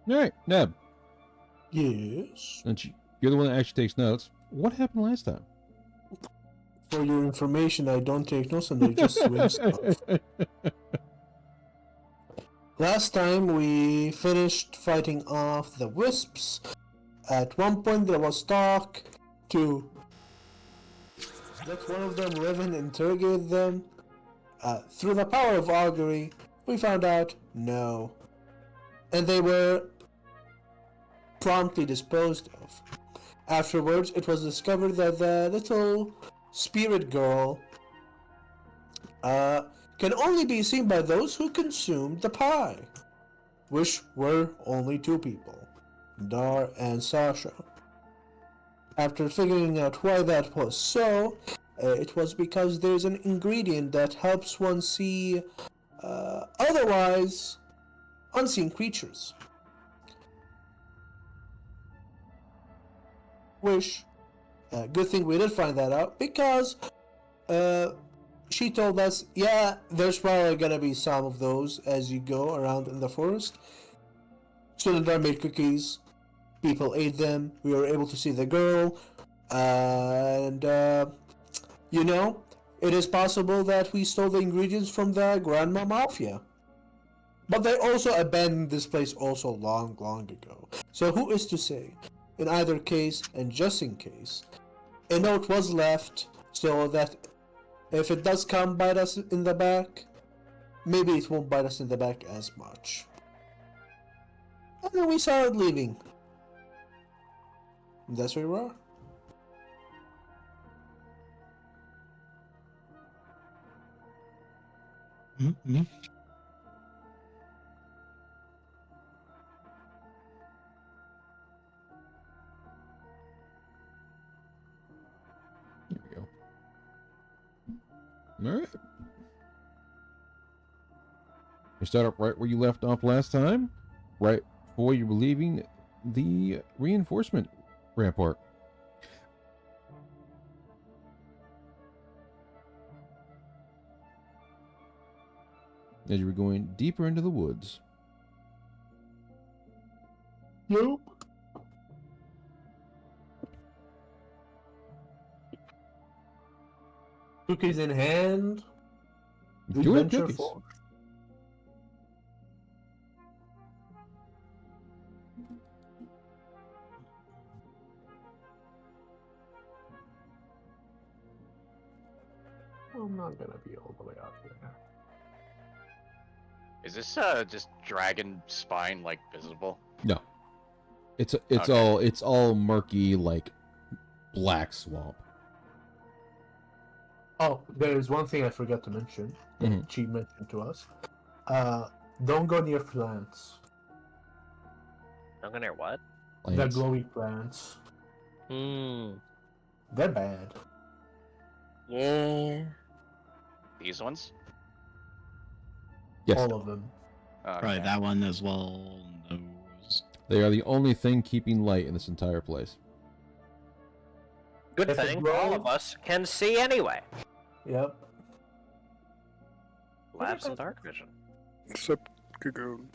All right, Neb. Yes. Since you're the one that actually takes notes, what happened last time? For your information, I don't take notes and I just swing stuff. Last time we finished fighting off the wisps. At one point there was talk to let one of them live and interrogate them. Through the power of augury, we found out no. And they were promptly disposed of. Afterwards, it was discovered that the little spirit girl can only be seen by those who consumed the pie, which were only two people, Dar and Sasha. After figuring out why that was so, it was because there's an ingredient that helps one see otherwise unseen creatures. Which, good thing we did find that out, because she told us, yeah, there's probably gonna be some of those as you go around in the forest. Student made cookies, people ate them, we were able to see the girl, and you know, it is possible that we stole the ingredients from the Grandma Mafia. But they also abandoned this place also long, long ago. So who is to say? In either case, and just in case, a note was left so that if it does come bite us in the back, maybe it won't bite us in the back as much. And then we saw it leaving. And that's where we are. Mm-hmm. There we go. All right. You start up right where you left off last time, right before you were leaving the reinforcement rampart. As you were going deeper into the woods. Nope. Cookies in hand. We Do have venture cookies. forth. I'm not gonna be all the way out there. Is this just dragon spine like visible? No. It's Okay. all murky, like black swamp. Oh, there's one thing I forgot to mention that Mhm. she mentioned to us. Don't go near plants. I'm gonna hear what? Plants. The glowy plants. Hmm. They're bad. Yeah. These ones? Yes, All of them. Okay. Probably that one as well. Those. they are the only thing keeping light in this entire place. Good If it thing grows- all of us can see anyway. Yep. Labs and dark vision. Except Gagoon.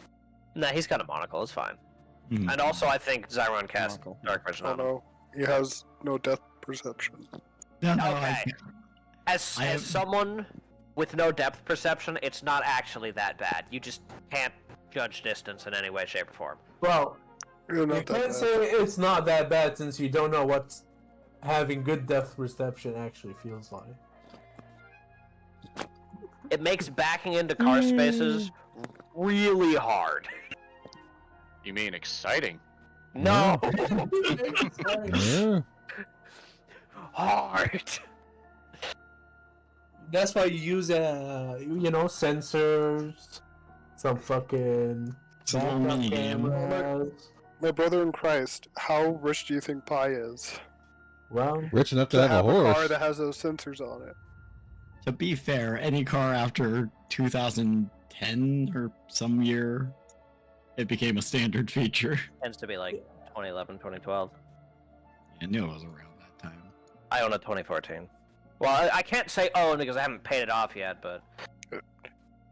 Nah, he's got a monocle. It's fine. Hmm. And also, I think Zyron cast Monocle. dark vision Oh on him. no, he has no depth perception. No, no, Okay. As I have- someone with no depth perception, it's not actually that bad. You just can't judge distance in any way, shape, or form. Well, Yeah, you not that can't bad. say it's not that bad since you don't know what having good depth perception actually feels like. It makes backing into car spaces really hard. You mean exciting? No! Yeah. Hard! That's why you use sensors, some fucking It's a little backup mini game. cameras. My brother in Christ, how rich do you think Pi is? Well, Rich enough to To have a car horse. that has those sensors on it. To be fair, any car after 2010 or some year, it became a standard feature. Tends to be like 2011, 2012. I knew it was around that time. I own a 2014. Well, I can't say own because I haven't paid it off yet, but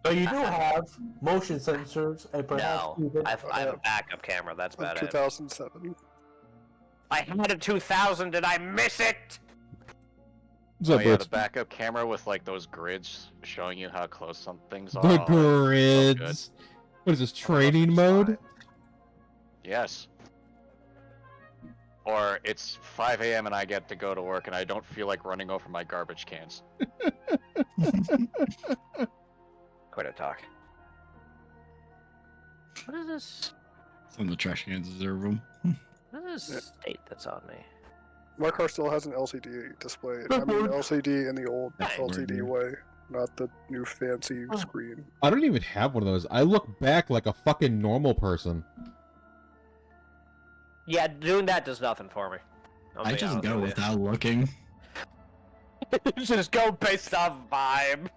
So you do have motion sensors and perhaps No, even... I have a backup camera. That's about it. 2007. I had a 2000. Did I miss it? What's Oh up, yeah, Brooks? the backup camera with like those grids showing you how close some things are. The Oh, so good. grids. What is this, Oh, those are training mode? slides. Yes. Or it's 5 a.m. and I get to go to work and I don't feel like running over my garbage cans. Quit a talk. What is this? Some of the trash cans deserve them. What is this state that's on me? My car still has an LCD display. I mean, LCD in the old Nice. LCD way, not the new fancy screen. I don't even have one of those. I look back like a fucking normal person. Yeah, doing that does nothing for me. I'll I be just honest go with without looking. you. Just go based off vibe.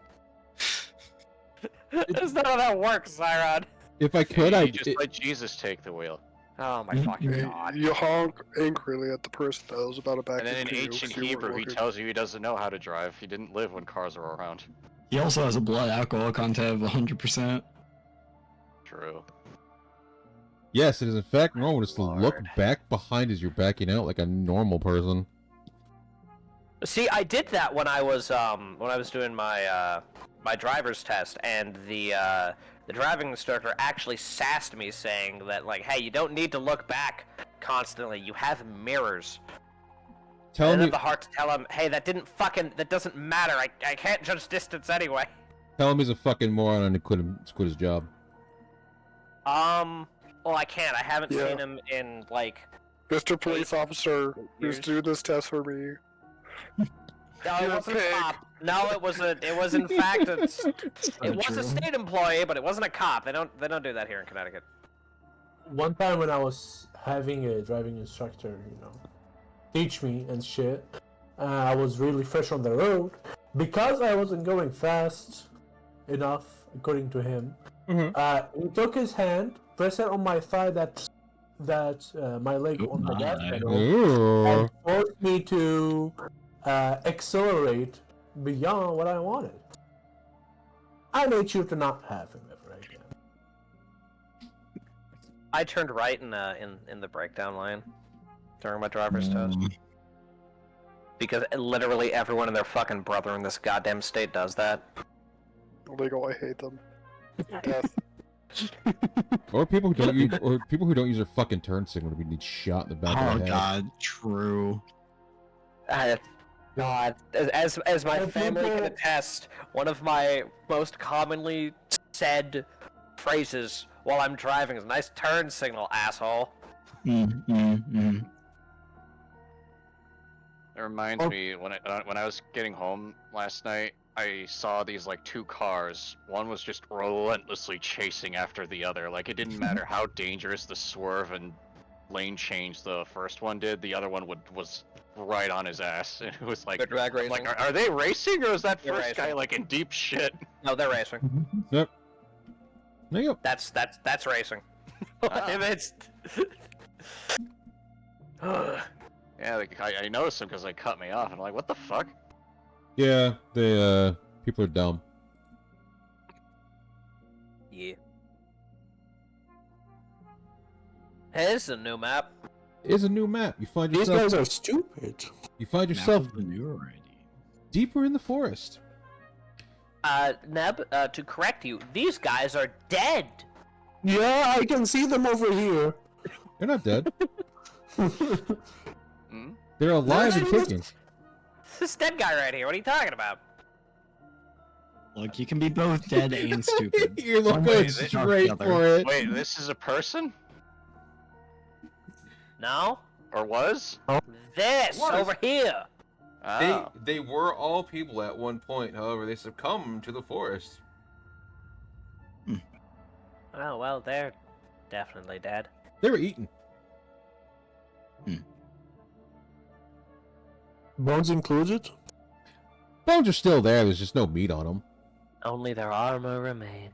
That's not how that works, Zyron. If I could, you I just let Jesus take the wheel. Oh my fucking You, god. you honk angrily at the person that was about to back And then in into you ancient 'cause you weren't Hebrew, he looking. tells you he doesn't know how to drive. He didn't live when cars were around. He also has a blood alcohol content of 100%. True. yes, it is in fact normal just to look Lord. back behind as you're backing out like a normal person. See, I did that when I was doing my my driver's test, and the driving instructor actually sassed me, saying that like, hey, you don't need to look back constantly. You have mirrors. I Tell didn't me, have the heart to tell him, hey, that doesn't matter. I can't judge distance anyway. tell him he's a fucking moron and to quit his job. Well, I can't. I haven't Yeah. seen him in like. Mr. Police Officer, who's years. doing this test for me? No, it You're a wasn't a pig. cop. No, it was a. It was in fact a. It was true. a state employee, but it wasn't a cop. They don't do that here in Connecticut. One time when I was having a driving instructor, teach me and shit, I was really fresh on the road. Because I wasn't going fast enough, according to him, he took his hand, pressed it on my thigh, my leg Oh on the gas my. pedal, Ooh. and forced me to accelerate beyond what I wanted. I made sure to not have him ever again. I turned right in the breakdown line during my driver's test because literally everyone and their fucking brother in this goddamn state does that. Illegal, I hate them. Death. Or people who don't use their fucking turn signal to be shot in the back Oh of the head. god, true. God, as my And family can people- attest, one of my most commonly said phrases while I'm driving is "nice turn signal, asshole." It reminds Oh. me when I was getting home last night, I saw these like two cars. One was just relentlessly chasing after the other. Like it didn't matter how dangerous the swerve and lane change the first one did. The other one was right on his ass. And it was like, They're drag I'm racing. like, are they racing or is that They're first guy racing. like in deep shit? No, they're racing. Yep. There you go. That's racing. Ah. If it's. Yeah, like, I noticed him because they cut me off. And I'm like, what the fuck? Yeah, people are dumb. Yeah. Hey, this is a new map. It's a new map. You find These yourself guys are stupid. yourself the new ID. deeper in the forest. Neb, to correct you, these guys are dead. Yeah, I can see them over here. They're not dead. Hmm? They're alive and They're- kicking. This dead guy right here. What are you talking about? Look, you can be both dead and stupid. You're One looking way is not the straight other. for it. Wait, this is a person? No? Or was? This Was. over here. Oh. They were all people at one point. However, they succumbed to the forest. Oh well, they're definitely dead. They were eaten. Bones included? Bones are still there. There's just no meat on them. Only their armor remains.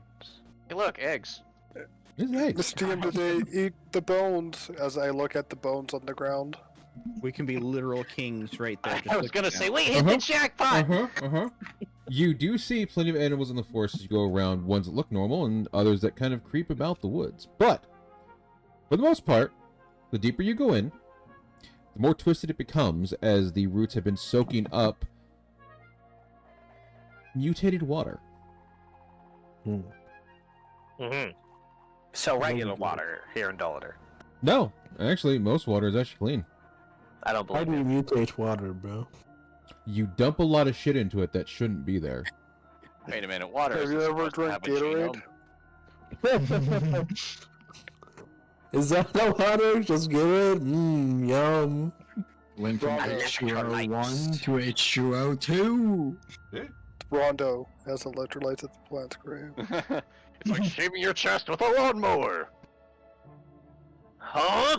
Hey, look, eggs. There's eggs. Mr. DM, did they eat the bones as I look at the bones on the ground? We can be literal kings right there. I just was look gonna at say, that. we hit the jackpot! Uh-huh. You do see plenty of animals in the forest as you go around, ones that look normal and others that kind of creep about the woods. But, for the most part, the deeper you go in, the more twisted it becomes as the roots have been soaking up mutated water. Mm-hmm. So regular water here in Doliter. No, actually, most water is actually clean. I don't How believe do you it. mutate water, bro? You dump a lot of shit into it that shouldn't be there. Wait a minute, water Have isn't you ever supposed to drank have a Gatorade? genome. Is that the water? Just get it? Yum. Went from Rondo. H2O1 to H2O2. Rondo has electrolytes at the plant's grave. It's like shaving your chest with a lawnmower. Huh?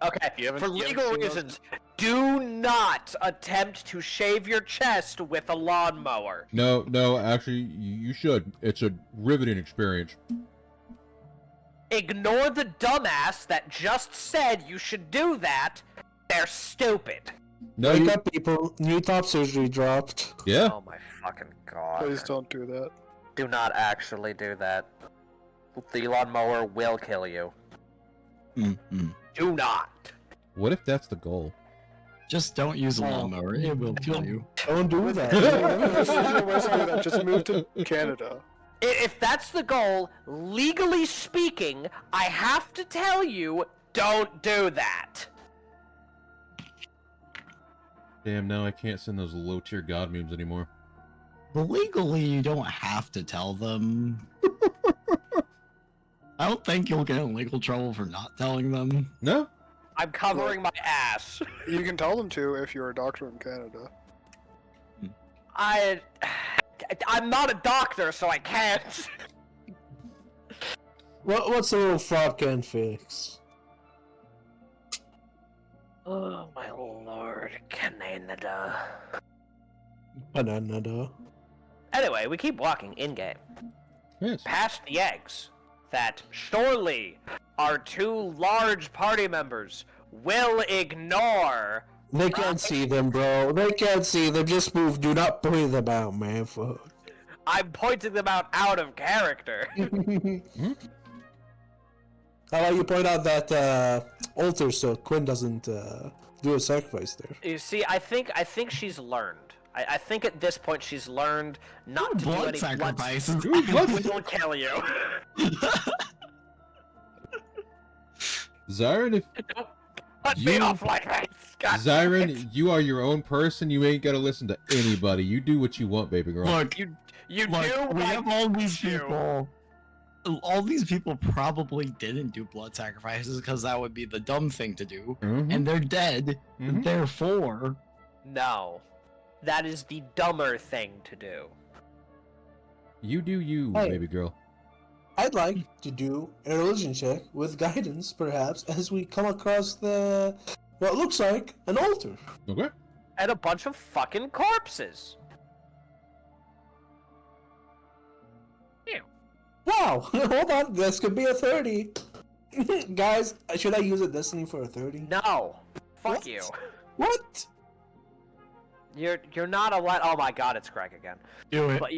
Okay, You haven't- for you haven't legal seen those? reasons, do not attempt to shave your chest with a lawnmower. No, actually, you should. It's a riveting experience. Ignore the dumbass that just said you should do that. They're stupid. No, Wake you, up, people. New top surgery dropped. yeah. Oh my fucking god. Please don't do that. Do not actually do that. The lawnmower will kill you. Mm-mm. Do not. What if that's the goal? Just don't use a lawnmower. It will kill you. Don't do that. There's no ways to do that. Just move to Canada. If that's the goal, legally speaking, I have to tell you, don't do that. Damn, now I can't send those low-tier god memes anymore. But legally, you don't have to tell them. I don't think you'll get in legal trouble for not telling them. No? I'm covering my ass. You can tell them to if you're a doctor in Canada. I'm not a doctor, so I can't. What's a little fraud can fix? Oh my lord, Canada. Banana. Anyway, we keep walking in-game. Yes. Past the eggs that surely our two large party members will ignore. They can't see them, bro. They can't see them. Just move. Do not point them out, man. Fuck. I'm pointing them out of character. How about you point out that altar so Quinn doesn't do a sacrifice there? You see, I think she's learned. I think at this point she's learned not to do Blood any sacrifices. Ooh, blood- We will kill you. Zyron, if Cut me You- off like that. God damn it. Zyron, you are your own person. You ain't gotta listen to anybody. You do what you want, baby girl. Look, You look, do we have all these you. people. All these people probably didn't do blood sacrifices because that would be the dumb thing to do, Mhm, and they're dead. mhm. Therefore, No. That is the dumber thing to do. You do you, Hey. baby girl. I'd like to do a religion check with guidance, perhaps, as we come across what looks like an altar. Okay. And a bunch of fucking corpses. Wow! Hold on, this could be a 30. Guys, should I use a destiny for a 30? No. Fuck What? you. What? You're not allowed. Oh my god, it's Greg again. do it. But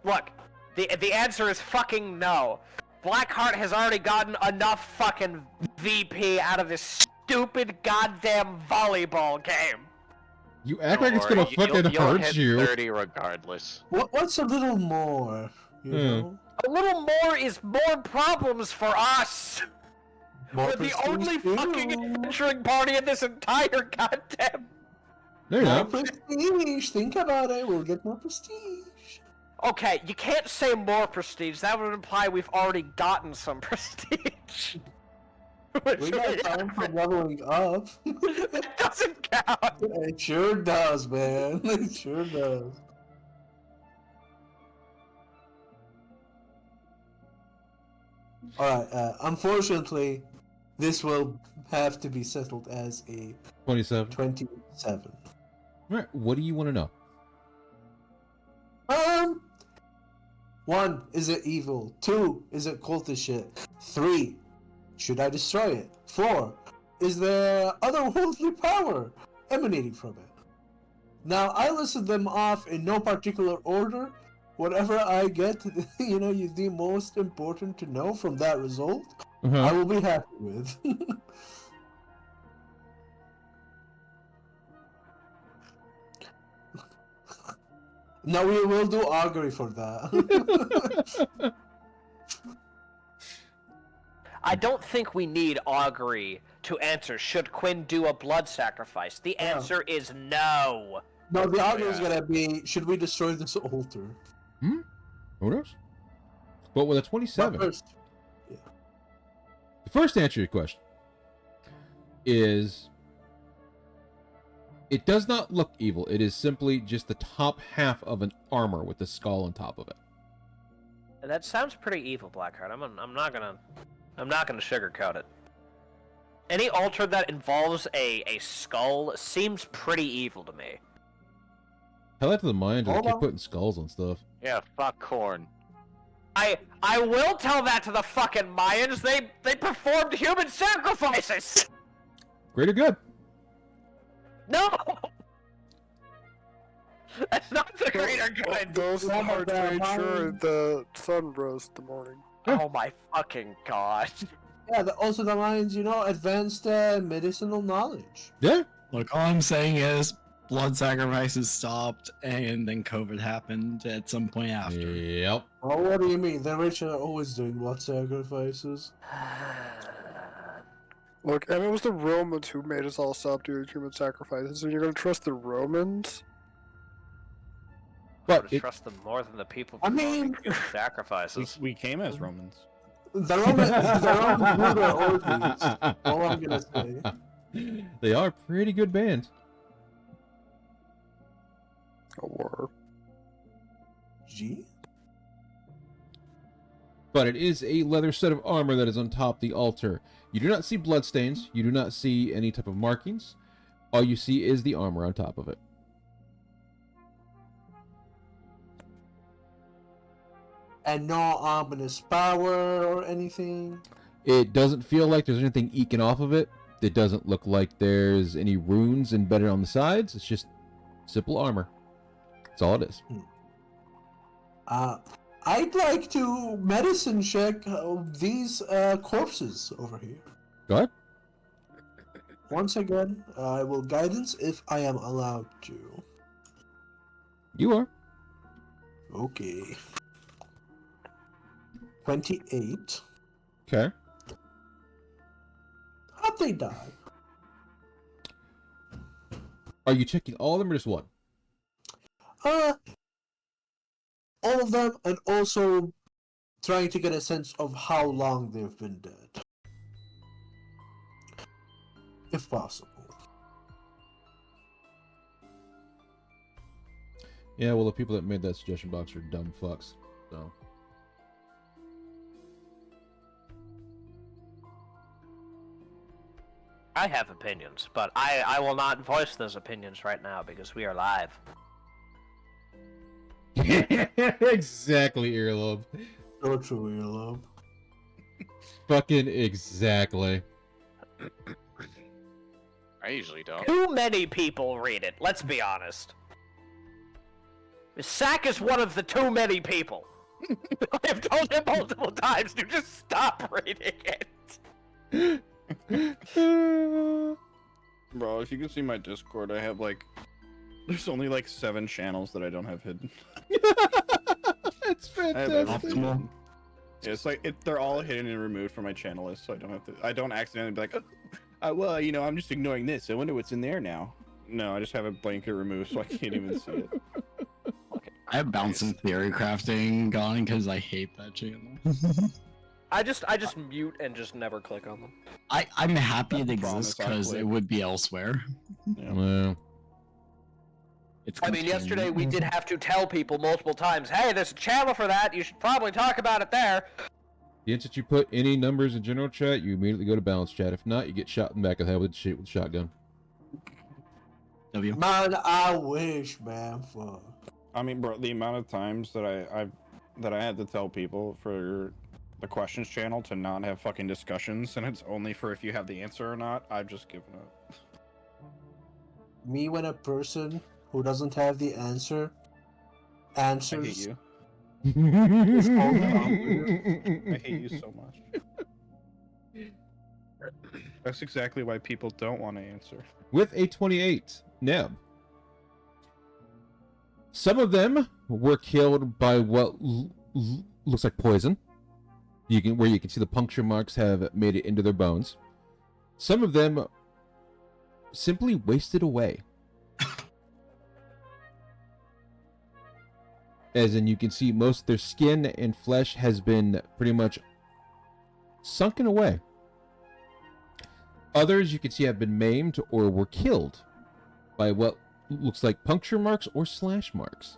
look. The answer is fucking no. Blackheart has already gotten enough fucking VP out of this stupid goddamn volleyball game. You act Don't like it's worry, gonna fucking you'll hurt hit you. 30 regardless. What's a little more? You know? A little more is more problems for us. More We're the prestige only too. fucking adventuring party in this entire goddamn. No, you're More not. prestige. Think about it. We'll get more prestige. Okay, you can't say more prestige. That would imply we've already gotten some prestige. Which We got time for leveling up. it doesn't count. It sure does, man. It sure does. Alright, unfortunately, this will have to be settled as a 27. 27. Alright, what do you want to know? 1, is it evil? 2, is it cultist shit? 3, should I destroy it? 4, is there otherworldly power emanating from it? Now I listed them off in no particular order. Whatever I get, you deem most important to know from that result, I will be happy with. Now we will do augury for that. I don't think we need augury to answer should Quinn do a blood sacrifice. The Yeah. answer is no. No, the augury is gonna be: should we destroy this altar? Who knows? But with a But 27, first, the first answer to your question is it does not look evil. It is simply just the top half of an armor with the skull on top of it. That sounds pretty evil, Blackheart. I'm not gonna sugarcoat it. Any altar that involves a skull seems pretty evil to me. Tell that to the Mayans, they Hold keep on. putting skulls on stuff. Yeah, fuck corn. I will tell that to the fucking Mayans. They performed human sacrifices. Greater good. No. That's not the greater good. Those Oh my are to God, ensure mine. the sun rose in the morning. Oh my fucking god. yeah, also the lines, advanced medicinal knowledge. Yeah. Look, all I'm saying is blood sacrifices stopped, and then COVID happened at some point after. Yep. Oh, what do you mean? The rich are always doing blood sacrifices. Look, and it was the Romans who made us all stop doing human sacrifices, and you're gonna trust the Romans? I But would it, trust them more than the people I performing mean- human sacrifices. We came as Romans. The Romans do their orgies. All I'm gonna say. they are a pretty good band. A war. G? But it is a leather set of armor that is on top the altar. You do not see bloodstains. You do not see any type of markings. All you see is the armor on top of it. And no ominous power or anything. It doesn't feel like there's anything eking off of it. It doesn't look like there's any runes embedded on the sides. It's just simple armor. That's all it is. I'd like to medicine check these corpses over here. Go ahead. Once again, I will guidance if I am allowed to. You are. Okay. 28. Okay. How'd they die? Are you checking all of them or just one? All of them, and also trying to get a sense of how long they've been dead. If possible. Yeah, well, the people that made that suggestion box are dumb fucks. So. I have opinions, but I will not voice those opinions right now because we are live. Exactly, earlobe. So true, Earlobe. Fucking exactly. I usually don't. Too many people read it, let's be honest. Sack is one of the too many people. I've told him multiple times to just stop reading it. Bro, if you can see my Discord, I have there's only 7 channels that I don't have hidden. That's I have fantastic. everything hidden. Yeah, it's they're all hidden and removed from my channel list, so I don't accidentally be like, oh, well, I'm just ignoring this. I wonder what's in there now. No, I just have a blanket removed, so I can't even see it. I have bouncing theory crafting going because I hate that channel. I just mute and just never click on them. I'm happy it Promise exists I'll because quit. it would be elsewhere. Yeah. Well, It's I mean, yesterday we did contained. have to tell people multiple times, hey, there's a channel for that, you should probably talk about it there. the instant you put any numbers in general chat, you immediately go to balance chat. If not, you get shot in the back of the head with a shotgun. W. Man, I wish, man. Fuck. I mean, bro, the amount of times that I had to tell people for the questions channel to not have fucking discussions, and it's only for if you have the answer or not, I've just given up. Me when a person who doesn't have the answer I hate answers. you. It's called I hate you so much. That's exactly why people don't want to answer. With a 28. Now, some of them were killed by what looks like poison. Where you can see the puncture marks have made it into their bones. Some of them simply wasted away. As in, you can see most of their skin and flesh has been pretty much sunken away. Others you can see have been maimed or were killed by what looks like puncture marks or slash marks.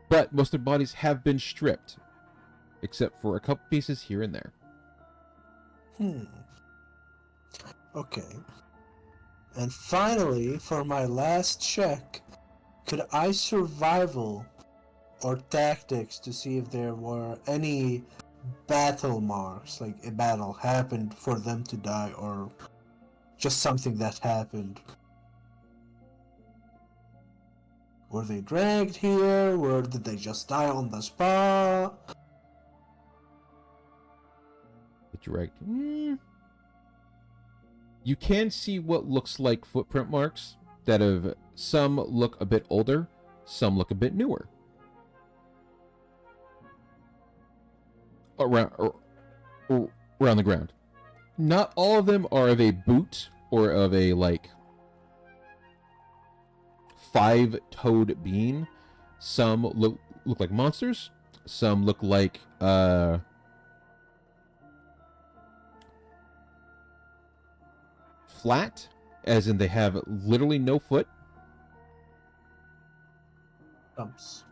But most of their bodies have been stripped, except for a couple pieces here and there. Okay. And finally, for my last check, could I survival or tactics to see if there were any battle marks, like a battle happened for them to die, or just something that happened? Were they dragged here? Did they just die on the spot? Direct. You can see what looks like footprint marks that have some look a bit older, some look a bit newer. Around the ground. Not all of them are of a boot or of a like 5-toed being. Some look like monsters. Some look like flat, as in they have literally no foot. Dumps.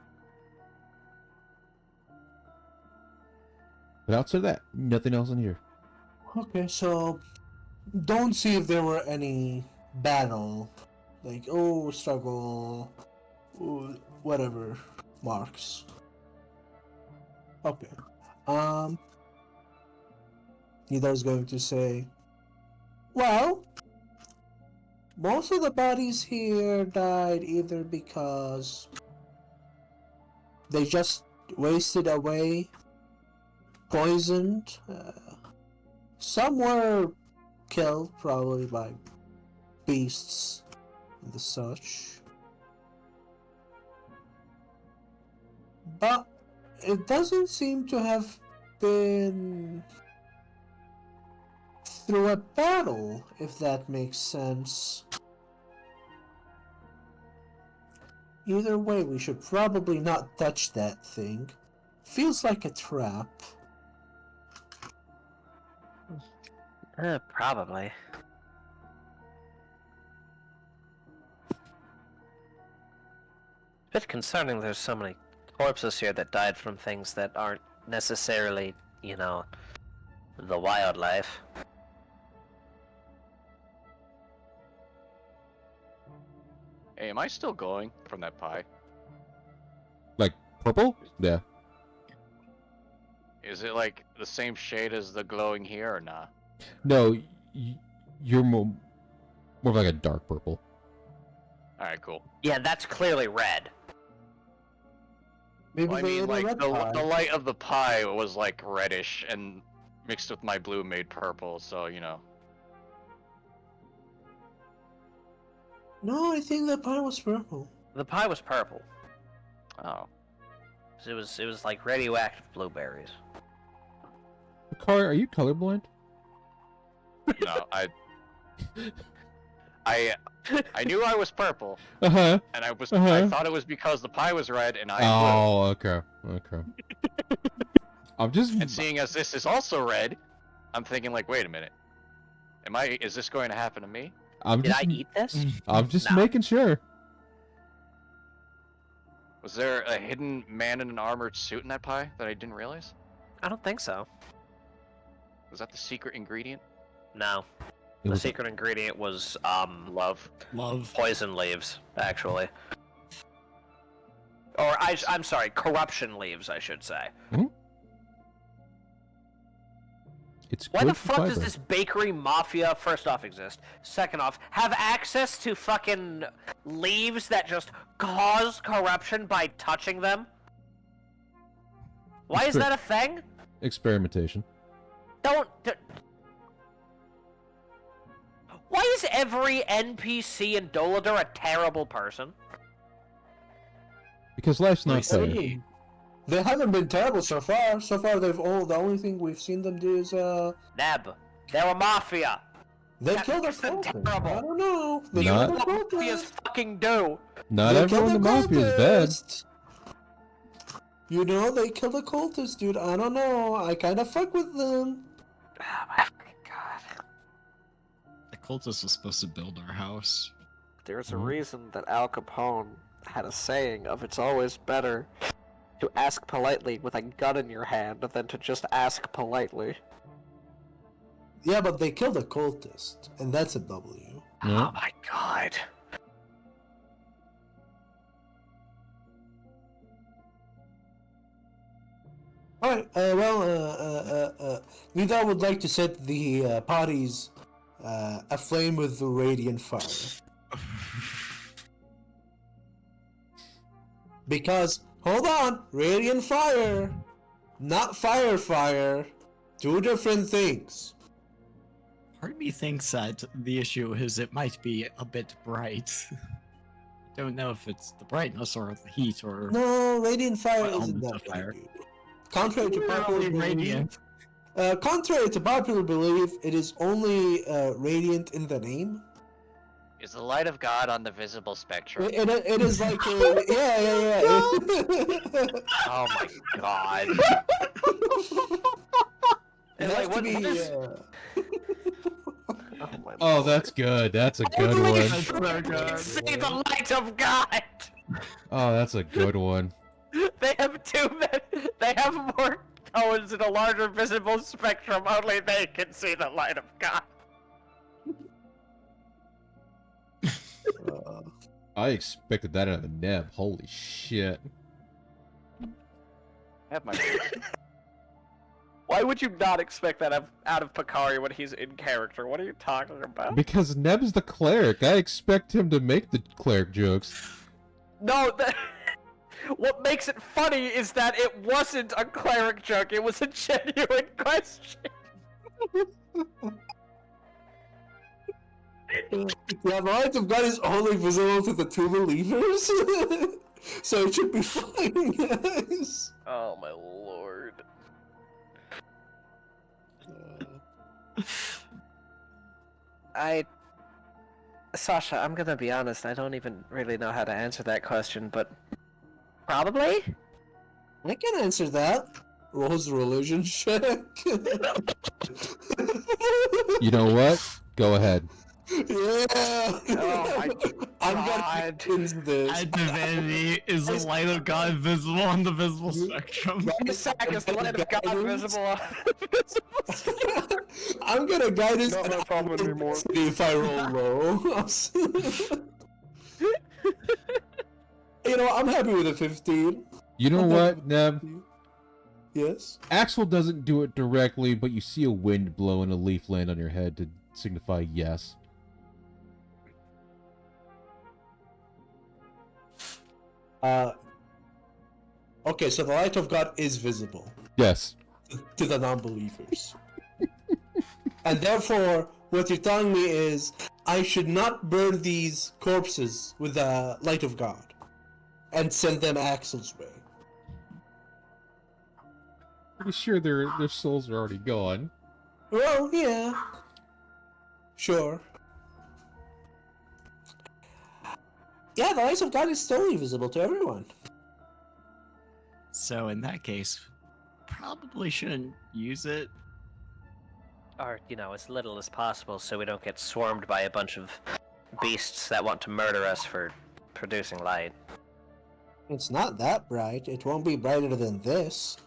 But outside of that, nothing else in here. Okay, so don't see if there were any battle, like struggle, whatever marks. Okay. Nida's going to say, well, most of the bodies here died either because they just wasted away, poisoned. Some were killed, probably by beasts and the such. But it doesn't seem to have been through a battle, if that makes sense. Either way, we should probably not touch that thing. Feels like a trap. Probably. Bit concerning there's so many corpses here that died from things that aren't necessarily, the wildlife. Hey, am I still glowing from that pie? Like purple? Yeah. Is it like the same shade as the glowing here or nah? No, you're more of like a dark purple. Alright, cool. Yeah, that's clearly red. Maybe Well, I they mean, ate a like, red the pie. light of the pie was like reddish and mixed with my blue made purple, so, No, I think the pie was purple. The pie was purple. Oh. It was like radioactive blueberries. Car, are you colorblind? No, I knew I was purple, Uh-huh. and I Uh-huh. thought it was because the pie was red and I Oh, okay. I'm just... blue. And seeing as this is also red, I'm thinking like, wait a minute. Is this going to happen to me? Did I eat this? I'm just No. making sure. Was there a hidden man in an armored suit in that pie that I didn't realize? I don't think so. Was that the secret ingredient? No. It The was- secret ingredient was Love. Love. poison leaves, actually. Or I'm sorry, corruption leaves, I should say. It's Why good the for fuck does fiber. this bakery mafia, first off, exist? Second off, have access to fucking leaves that just cause corruption by touching them? Why is that a thing? Experimentation. Don't. Why is every NPC in Dolador a terrible person? Because life's not fair. see. They haven't been terrible so far. So far, the only thing we've seen them do is Neb, they're a mafia. they That killed a makes them cultist. terrible. I don't know. They Not- killed a What mafias cultist. fucking do? Not They everyone in killed the a mafia is bad. cultist. You know, they killed a cultist, dude. I don't know. I kind of fuck with them. Oh my fucking god. The cultist was supposed to build our house. There's a Mhm. reason that Al Capone had a saying of it's always better to ask politely with a gun in your hand than to just ask politely. Yeah, but they killed a cultist, and that's a W. Yeah. Oh my god. Alright, Nidal would like to set the parties aflame with the radiant fire. Because, hold on, radiant fire, not fire. Two different things. Part of me thinks that the issue is it might be a bit bright. Don't know if it's the brightness or the heat or No, radiant fire What isn't elements that of fire? good. Contrary to popular Really belief, radiant. contrary to popular belief, it is only radiant in the name. Is the light of God on the visible spectrum? It is like a, yeah. Oh my god. It And has like, to be. what is- Oh my Oh, lord. that's good. That's a good Only one. That's so good. See the light of God. Oh, that's a good one. They have They have more tones in a larger visible spectrum. Only they can see the light of God. I expected that out of Neb. Holy shit. Have my Why would you not expect that out of Pakari when he's in character? What are you talking about? Because Neb's the cleric. I expect him to make the cleric jokes. No, what makes it funny is that it wasn't a cleric joke. It was a genuine question. Yeah, the light of God is only visible to the two believers, so it should be fine, guys. Oh my lord. Sasha, I'm gonna be honest, I don't even really know how to answer that question, but probably? I can answer that. Roll's religion check. You know what? Go ahead. Yeah. Oh my I'm gonna God. convince this. At divinity is the light of God visible on the visible spectrum. Sack is the light of God visible on I'm gonna guidance Not my problem anymore. if I roll low. You know, I'm happy with a 15. You know what, Neb? Yes. Axel doesn't do it directly, but you see a wind blow and a leaf land on your head to signify yes. Okay, so the light of God is visible Yes. to the non-believers. And therefore, what you're telling me is I should not burn these corpses with the light of God and send them Axel's way. Pretty sure their souls are already gone. Well, yeah. Sure. Yeah, the light of God is totally visible to everyone. So in that case, probably shouldn't use it. Or, as little as possible so we don't get swarmed by a bunch of beasts that want to murder us for producing light. It's not that bright. It won't be brighter than this.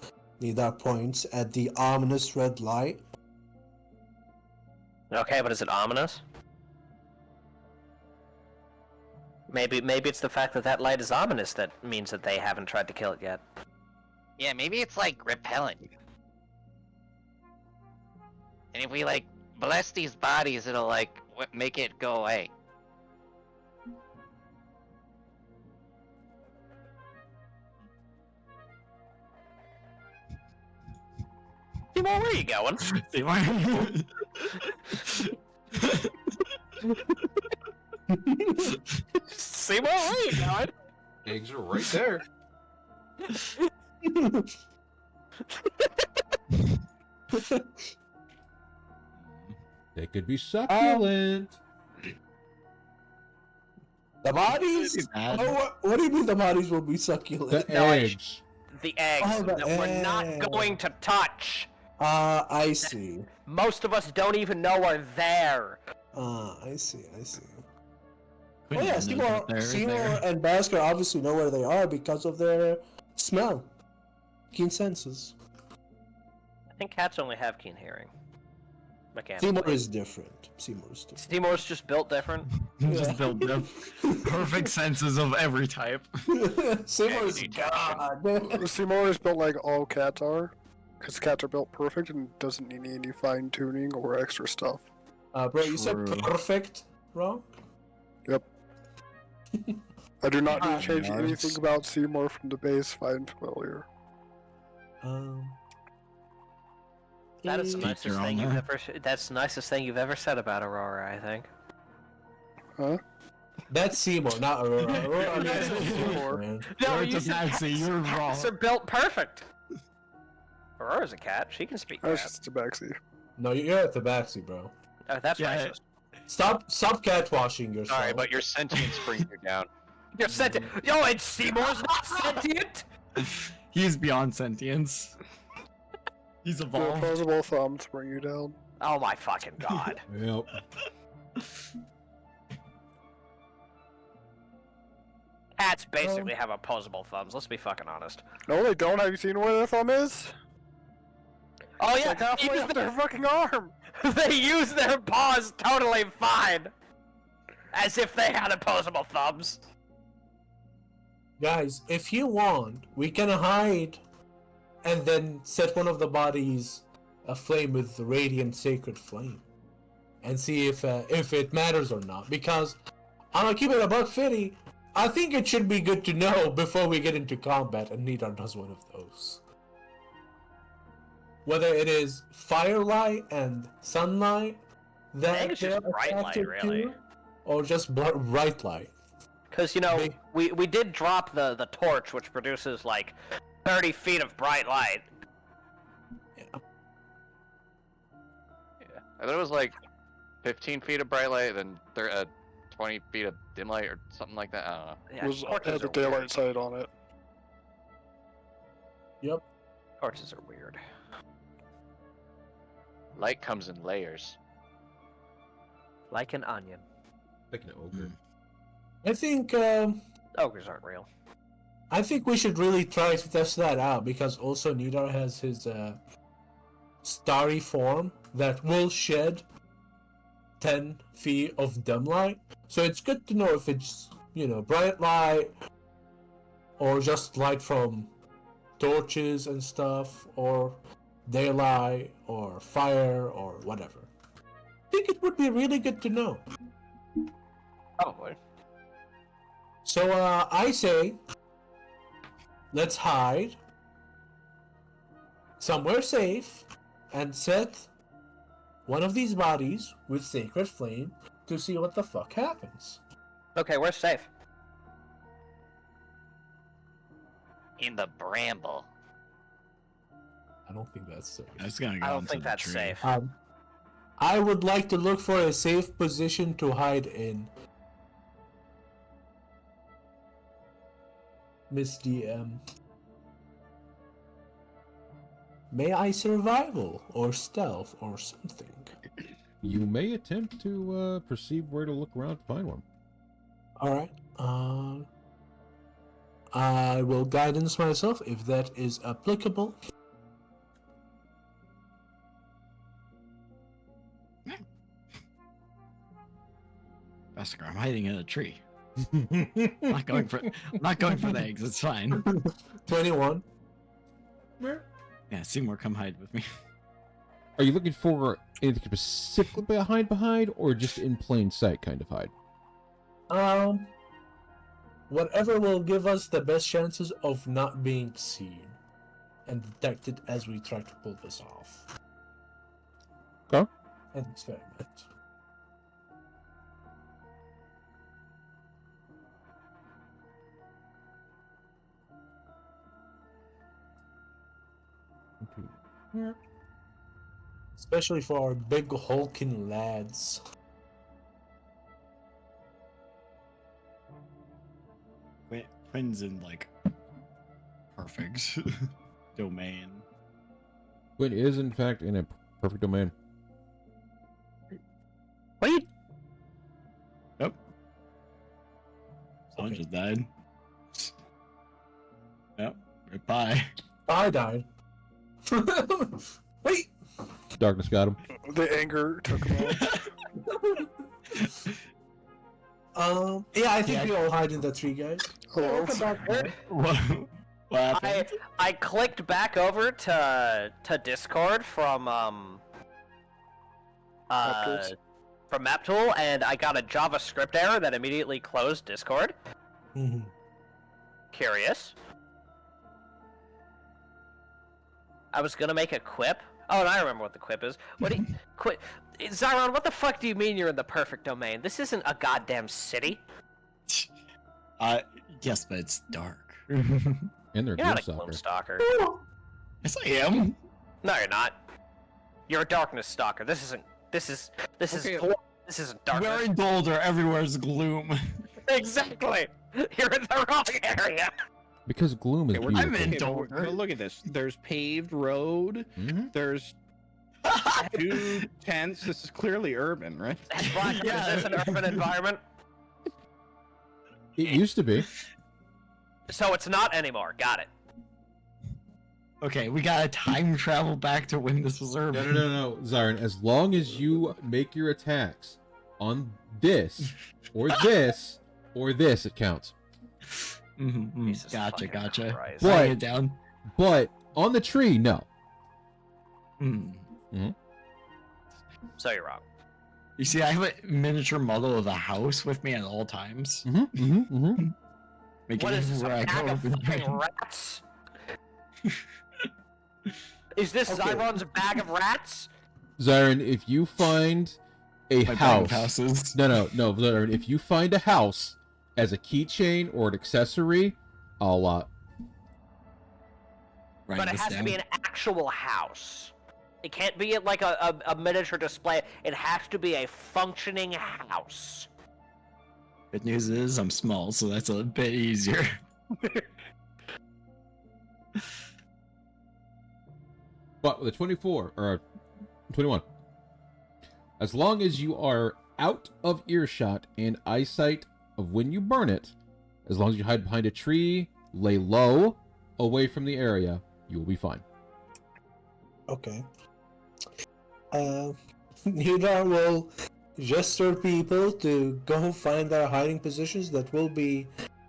Nidar points at the ominous red light. Okay, but is it ominous? Maybe it's the fact that light is ominous that means that they haven't tried to kill it yet. Yeah, maybe it's like repellent. And if we like bless these bodies, it'll like make it go away. Seymour, where are you going? Seymour. Seymour, where are you going? Eggs are right there. They could be succulent. The bodies? Bad. Oh, what do you mean the bodies will be succulent? The No, eggs. The eggs Oh, the that we're not egg. going to touch. I see. Most of us don't even know are there. I see. Oh Couldn't yeah, even know that Seymour they're there. and Basker obviously know where they are because of their smell. Keen senses. I think cats only have keen hearing. Mechanically. Seymour is different. Seymour's just built different. Just build them perfect senses of every type. Seymour's Egg God. Seymour is built like all cats are. His cats are built perfect and doesn't need any fine tuning or extra stuff. Bro, you said True. perfect wrong? I do not need to change Nice. anything about Seymour from the base fine familiar. That is the Keep nicest your thing own, you've huh? ever. That's the nicest thing you've ever said about Aurora. I think. Huh? That's Seymour, not Aurora. Aurora That's is Seymour. man. No, You're you said taxi, you're cats wrong. are built perfect. Aurora's a cat. She can speak That's cat. just a backseat. No, you're at the backseat, bro. Oh, that's Yeah, racist. Stop catwashing yourself. Sorry, but your sentience brings you down. You're sentient. Yo, and Seymour's not sentient. He's beyond sentience. He's The evolved. opposable thumb to bring you down. Oh my fucking god. Yep. Cats basically have opposable thumbs. Let's be fucking honest. No, they don't. Have you seen where their thumb is? Oh It's yeah, like halfway up their fucking arm. they use their paws totally fine. As if they had opposable thumbs. Guys, if you want, we can hide and then set one of the bodies aflame with the radiant sacred flame and see if it matters or not. Because I'm gonna keep it about 50. I think it should be good to know before we get into combat, and Nidar does one of those. Whether it is firelight and sunlight I that think it's just they're bright light, attracted really. to, or just bright light. Because, you know, They- we did drop the torch, which produces, like, 30 feet of bright light. Yeah. I thought it was like 15 feet of bright light, then 20 feet of dim light or something like that. I don't know. Yeah, Was torches had the are daylight weird. sight on it. Yep. Torches are weird. Light comes in layers. Like an onion. Like an ogre. I think Ogres aren't real. I think we should really try to test that out, because also Nidar has his starry form that will shed 10 feet of dim light. So it's good to know if it's, you know, bright light or just light from torches and stuff, or daylight or fire or whatever. I think it would be really good to know. Probably. So I say, let's hide somewhere safe and set one of these bodies with sacred flame to see what the fuck happens. Okay, we're safe. In the bramble. I don't think that's safe. That's gonna go I don't into think the that's tree. safe. I would like to look for a safe position to hide in. Miss DM. May I survival or stealth or something? You may attempt to perceive where to look around to find one. Alright. I will guidance myself if that is applicable. Basker, I'm hiding in a tree. I'm not going for the eggs. It's fine. 21. Yeah, Seymour, come hide with me. Are you looking for anything specifically behind, or just in plain sight kind of hide? Whatever will give us the best chances of not being seen and detected as we try to pull this off. Okay. An experiment. Especially for our big hulking lads. Quinn's in like perfect domain. Quinn is, in fact, in a perfect domain. Wait. Yep. Someone Okay. just died. Yep. Goodbye. I died. Wait. Darkness got him. The anger took him out. Yeah, I think Yeah. we all hide in the tree, guys. Hello. What happened? I clicked back over to Discord from Tools? from MapTool, and I got a JavaScript error that immediately closed Discord. Mhm. Curious. I was gonna make a quip. Oh, and I remember what the quip is. What do you quit? Zyron, what the fuck do you mean you're in the perfect domain? This isn't a goddamn city. Yes, but it's dark. And they're You're not a Gloomstalker. gloom stalker. Yes, I am. No, you're not. You're a darkness stalker. This isn't. This is. Okay. This isn't darkness. We're in Boulder. Everywhere's gloom. Exactly. You're in the wrong area. Because gloom is Okay, beautiful. I'm in Okay, but Dover. look at this. There's paved road. Mhm. There's 2 tents. This is clearly urban, right? Black, Yeah. is this an urban environment? It used to be. So it's not anymore. Got it. Okay, we gotta time travel back to when this was urban. No, Zyron. As long as you make your attacks on this, or this, or this, it counts. Mm-hmm. Jesus Gotcha, fucking gotcha. Christ. What? Write it down. But on the tree, no. Mm. So you're wrong. You see, I have a miniature model of a house with me at all times. Making What is it this? A where I bag go of with fucking my- rats? Is this Okay. Zyron's bag of rats? Zyron, if you find a my bag house, of houses. no, Zyron, if you find a house as a keychain or an accessory, I'll Write But it this has to down. be an actual house. It can't be like a miniature display. It has to be a functioning house. Good news is I'm small, so that's a bit easier. But with a 24 or a 21, as long as you are out of earshot and eyesight of when you burn it, as long as you hide behind a tree, lay low, away from the area, you will be fine. Okay. Nidra will gesture people to go find their hiding positions that will be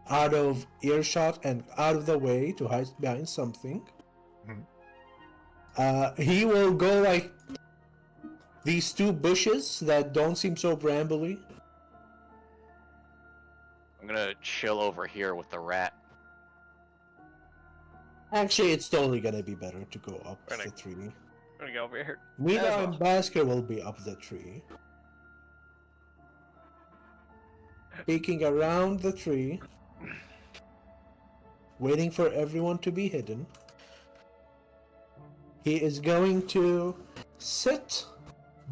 out of earshot and out of the way to hide behind something. He will go like these 2 bushes that don't seem so brambly. I'm gonna chill over here with the rat. Actually, it's totally gonna be better to go up Really? the tree. I'm gonna go over here. Nidra and Basker will be up the tree. Peeking around the tree. Waiting for everyone to be hidden. He is going to sit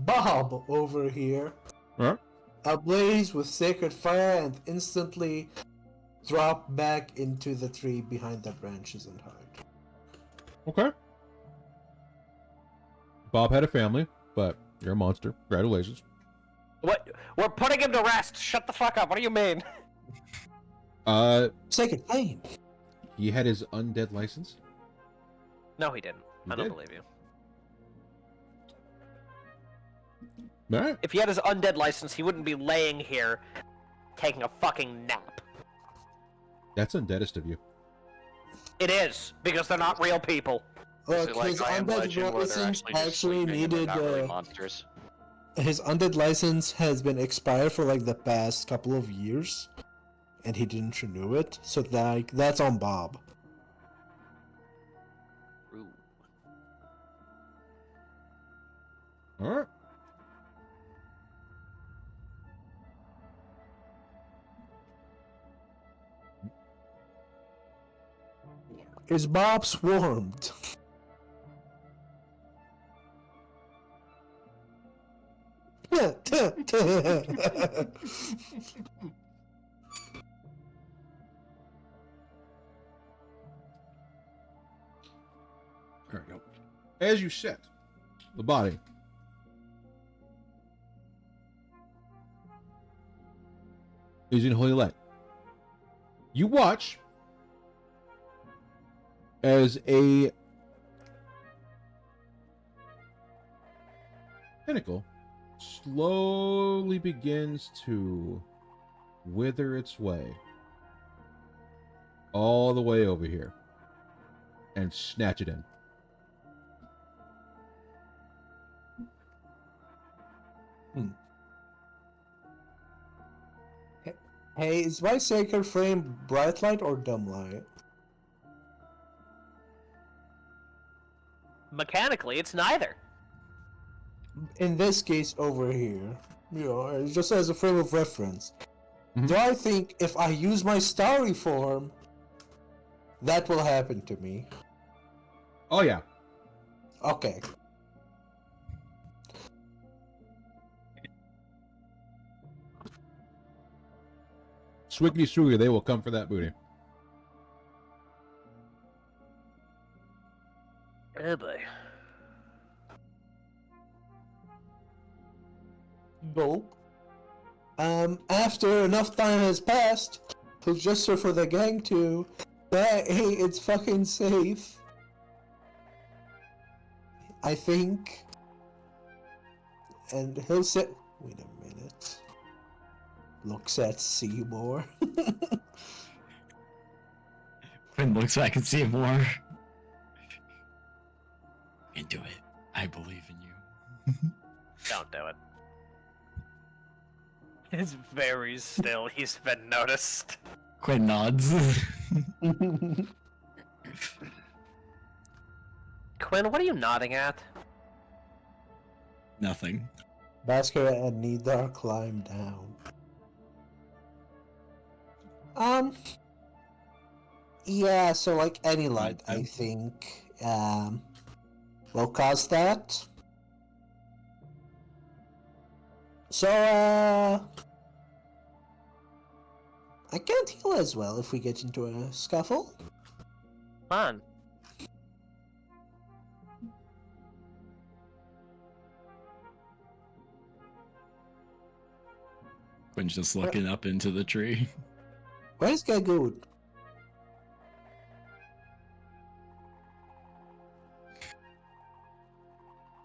Bob over here, Alright. ablaze with sacred fire, and instantly drop back into the tree behind the branches and hide. Okay. Bob had a family, but you're a monster. Congratulations. What? We're putting him to rest. Shut the fuck up. What do you mean? Sacred flame. He had his undead license. No, he didn't. He I don't did. believe you. Alright. If he had his undead license, he wouldn't be laying here taking a fucking nap. That's undeadest of you. It is, because they're not real people. Is Look, it like his I Am undead Legend where they're license actually just actually sleeping and they're needed. not really monsters? His undead license has been expired for like the past couple of years, and he didn't renew it. So that's on Bob. Ooh. All right. Is Bob swarmed? There we go. As you set the body, is in holy light. You watch as a pinnacle slowly begins to wither its way all the way over here and snatch it in. Hey, is my sacred flame bright light or dim light? Mechanically, it's neither. In this case over here, it's just as a frame of reference. Mhm. Do I think if I use my starry form, that will happen to me? Oh yeah. Okay. Swiggity swoogie, they will come for that booty. Oh boy. Nope. After enough time has passed to gesture for the gang to that hey, it's fucking safe. I think. And he'll say, wait a minute. Looks at Seymour. Quinn looks back and see more. You can do it. I believe in you. Don't do it. He's very still. He's been noticed. Quinn nods. Quinn, what are you nodding at? Nothing. Basker and Nidar climb down. Yeah, so like any light, I think, will cause that. So, I can't heal as well if we get into a scuffle. Come on. Quinn's just looking up into the tree. Where's Gagoon?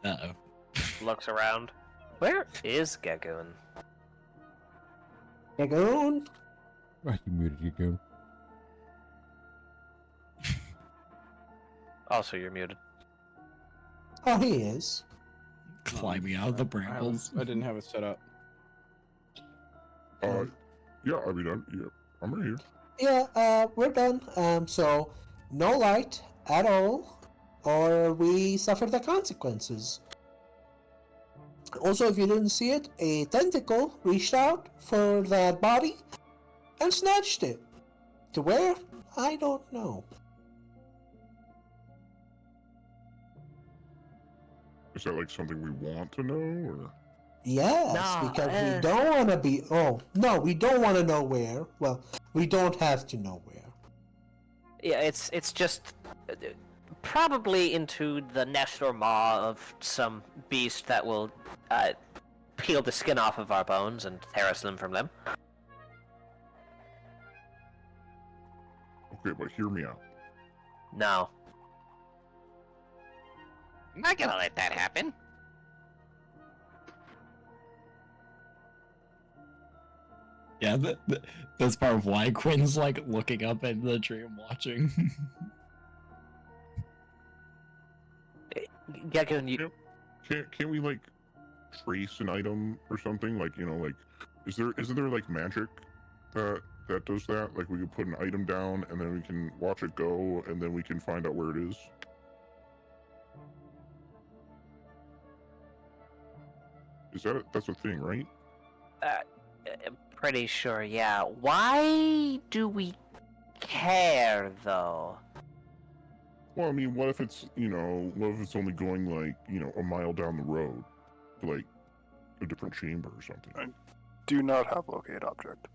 Uh-oh. Looks around. Where is Gagoon? Gagoon? Right, you muted you go. Also, you're muted. Oh, he is. Climbing out of the brambles. I didn't have it set up. Yeah, I mean, I'm right here. Yeah, we're done. So, no light at all, or we suffer the consequences. Also, if you didn't see it, a tentacle reached out for that body and snatched it. To where? I don't know. Is that like something we want to know, or? Yes, No, because we don't want to be. Oh, no, we don't want to know where. Well, we don't have to know where. Yeah, it's just probably into the nest or maw of some beast that will peel the skin off of our bones and tear us limb from limb. Okay, but hear me out. No. I'm not gonna let that happen. Yeah, that's part of why Quinn's like looking up at the tree and watching. Gaggoon, you. Can't we like trace an item or something? Like, you know, like isn't there like magic that does that? Like we could put an item down and then we can watch it go and then we can find out where it is. That's a thing, right? Pretty sure, yeah. Why do we care, though? Well, I mean, what if it's, you know, what if it's only going like, you know, a mile down the road to like a different chamber or something? Do not have locate object.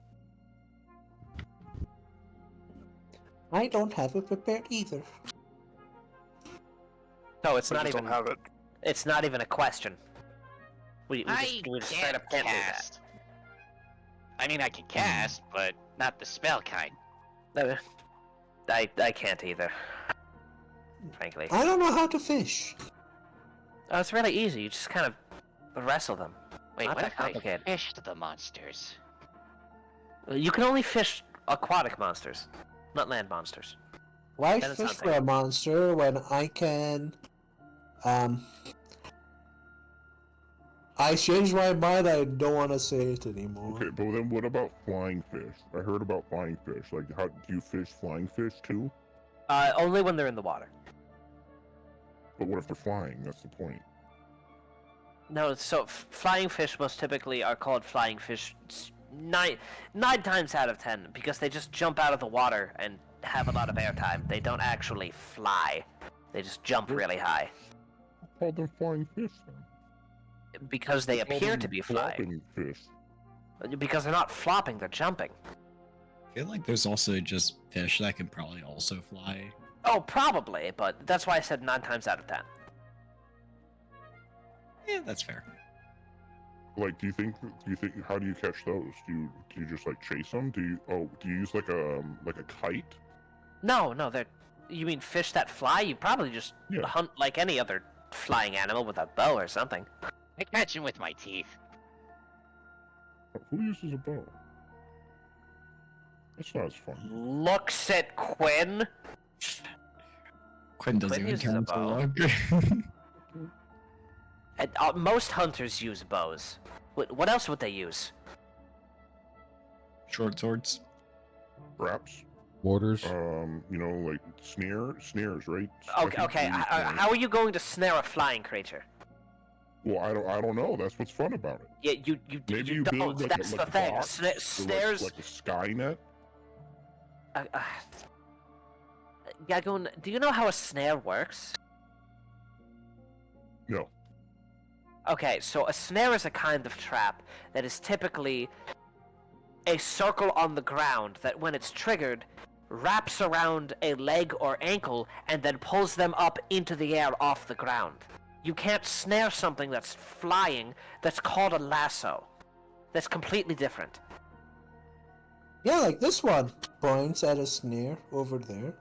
I don't have it prepared either. No, it's I not just even. don't have it. It's not even a question. We I just straight up can't do that. cast. I mean, I can cast, but not the spell kind. I can't either. Frankly. I don't know how to fish. Oh, it's really easy. You just kind of wrestle them. Wait, Not what that if I complicated. fished the monsters? You can only fish aquatic monsters, not land monsters. Why That is fish something. for a monster when I can... I changed my mind, I don't want to say it anymore. Okay, but then what about flying fish? I heard about flying fish. Like, how do you fish flying fish too? Only when they're in the water. But what if they're flying? That's the point. No, so flying fish most typically are called flying fish nine times out of 10 because they just jump out of the water and have a lot of airtime. They don't actually fly. They just jump really high Call them flying fish then. because they Call appear them to be flying. flopping fish. Because they're not flopping, they're jumping. I feel like there's also just fish that can probably also fly. Oh, probably, but that's why I said 9 times out of 10. Yeah, that's fair. Like, do you think? How do you catch those? Do you just like chase them? Do you use like a kite? No, they're. You mean fish that fly? You probably just Yeah. hunt like any other flying animal with a bow or something. I catch him with my teeth. Who uses a bow? That's not as fun. Looks at Quinn. Quinn doesn't Quinn even uses a count to bow. look. And, most hunters use bows. What else would they use? Short swords. Perhaps. Warders. You know, like snares, right? Okay. How are you going to snare a flying creature? Well, I don't know. That's what's fun about it. Yeah, you Maybe you you don't. build like That's a, the like a thing. box or Snares. like a Skynet. Gagoon, do you know how a snare works? No. Okay, so a snare is a kind of trap that is typically a circle on the ground that, when it's triggered, wraps around a leg or ankle and then pulls them up into the air off the ground. You can't snare something that's flying that's called a lasso. That's completely different. Yeah, like this one points at a snare over there.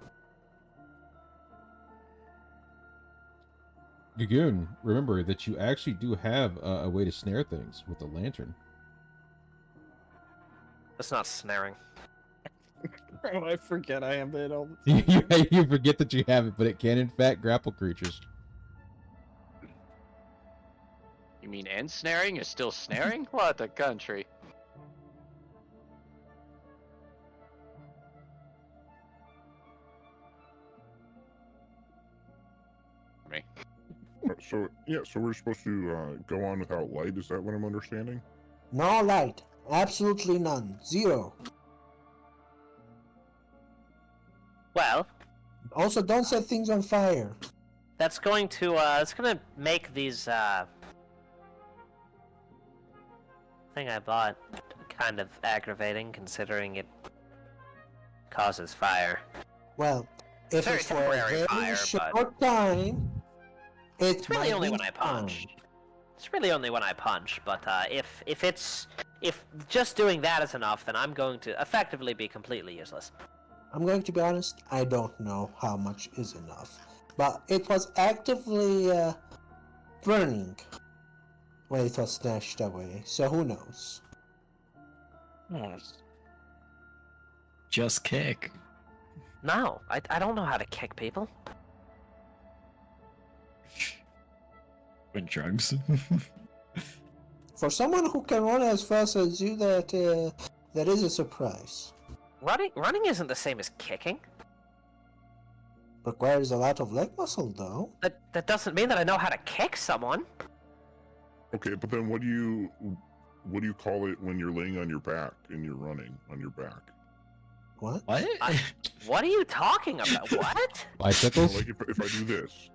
Gagoon, remember that you actually do have a way to snare things with the lantern. That's not snaring. Bro, I forget I have it all the time. You forget that you have it, but it can in fact grapple creatures. You mean ensnaring is still snaring? What the country? Me. So yeah, so we're supposed to go on without light. Is that what I'm understanding? No light. Absolutely none. Zero. Well, Also, don't set things on fire. that's going to make these thing I bought kind of aggravating, considering it causes fire. Well, if Very it's for a temporary very fire, short time, It's really might only be when I punch. fine. It's really only when I punch, but if just doing that is enough, then I'm going to effectively be completely useless. I'm going to be honest, I don't know how much is enough. But it was actively burning when it was snatched away, so who knows? Just kick. No, I don't know how to kick people. Quinn shrugs. For someone who can run as fast as you, that is a surprise. Running isn't the same as kicking. Requires a lot of leg muscle, though. That doesn't mean that I know how to kick someone. Okay, but then what do you call it when you're laying on your back and you're running on your back? What? What? What are you talking about? What? So, Bicycles? like if I do this,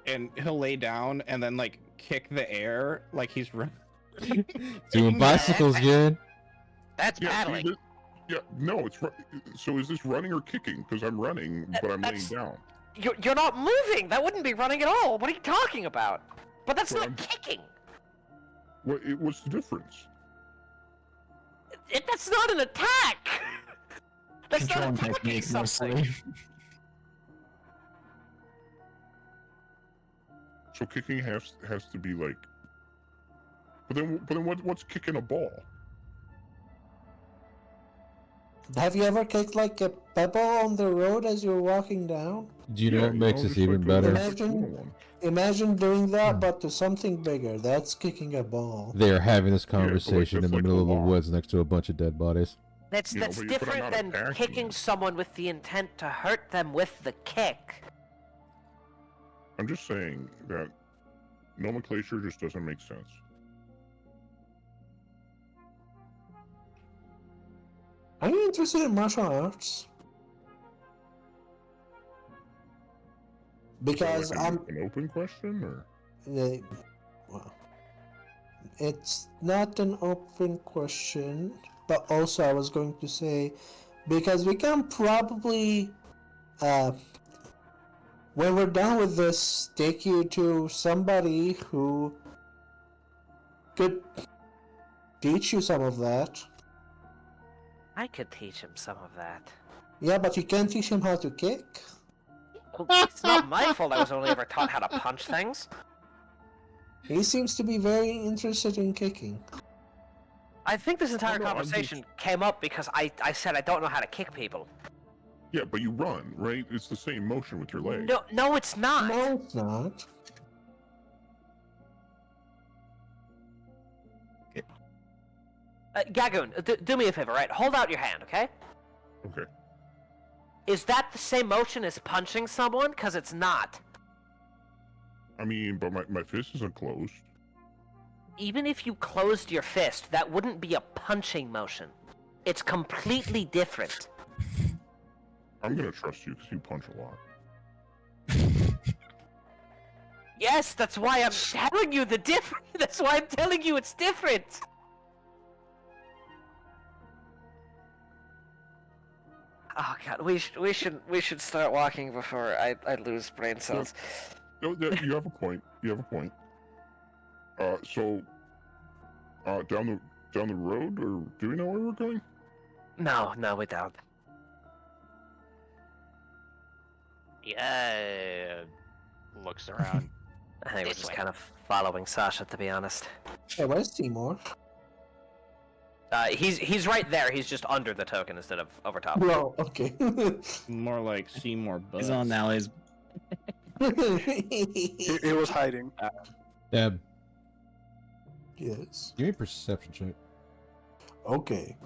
And he'll lay down and then like kick the air like he's running. Doing bicycles, Garen. That's yeah, see, paddling. no, it's so is this running or kicking? Because I'm running, but I'm laying That's- down. You're not moving. That wouldn't be running at all. What are you talking about? But that's Well, not kicking. What's the difference? That's not an attack. That's not Controlling attacking technique something. mostly. So kicking has to be like. But then what's kicking a ball? Have you ever kicked like a pebble on the road as you're walking down? Do you know what makes this just even like better? Imagine- little one. Imagine doing that, but to something bigger. That's kicking a ball. They are having this but, like, conversation in that's the like middle a of the law. woods next to a bunch of dead bodies. That's You know, but I'm different not than attacking kicking you. someone with the intent to hurt them with the kick. I'm just saying that nomenclature just doesn't make sense. Are you interested in martial arts? Because Like an open question, or well, it's not an open question, but also I was going to say, because we can probably, when we're done with this, take you to somebody who could teach you some of that. I could teach him some of that. Yeah, but you can't teach him how to kick. Well, it's not my fault I was only ever taught how to punch things. He seems to be very interested in kicking. I think this entire no, I'm conversation came up because I said I don't know how to kick people. yeah, but you run, right? It's the same motion with your leg. No, it's not. No, it's not. Gagoon, do me a favor, right? Hold out your hand, okay? Okay. Is that the same motion as punching someone? Because it's not. I mean, but my fist isn't closed. Even if you closed your fist, that wouldn't be a punching motion. It's completely different. I'm gonna trust you because you punch a lot. Yes, that's why I'm telling you the difference. That's why I'm telling you it's different. Oh god, we should start walking before I lose brain cells. No, you have a point. You have a point. So, down the road, or do we know where we're going? No, we don't. Yeah. Looks around. I think we're This just way. kind of following Sasha, to be honest. Hey, where's Seymour? He's right there. He's just under the token instead of over top. Well, okay. More like Seymour Buzz. He's on Alley's. He was hiding. Deb, Yes. give me a perception check. Okay.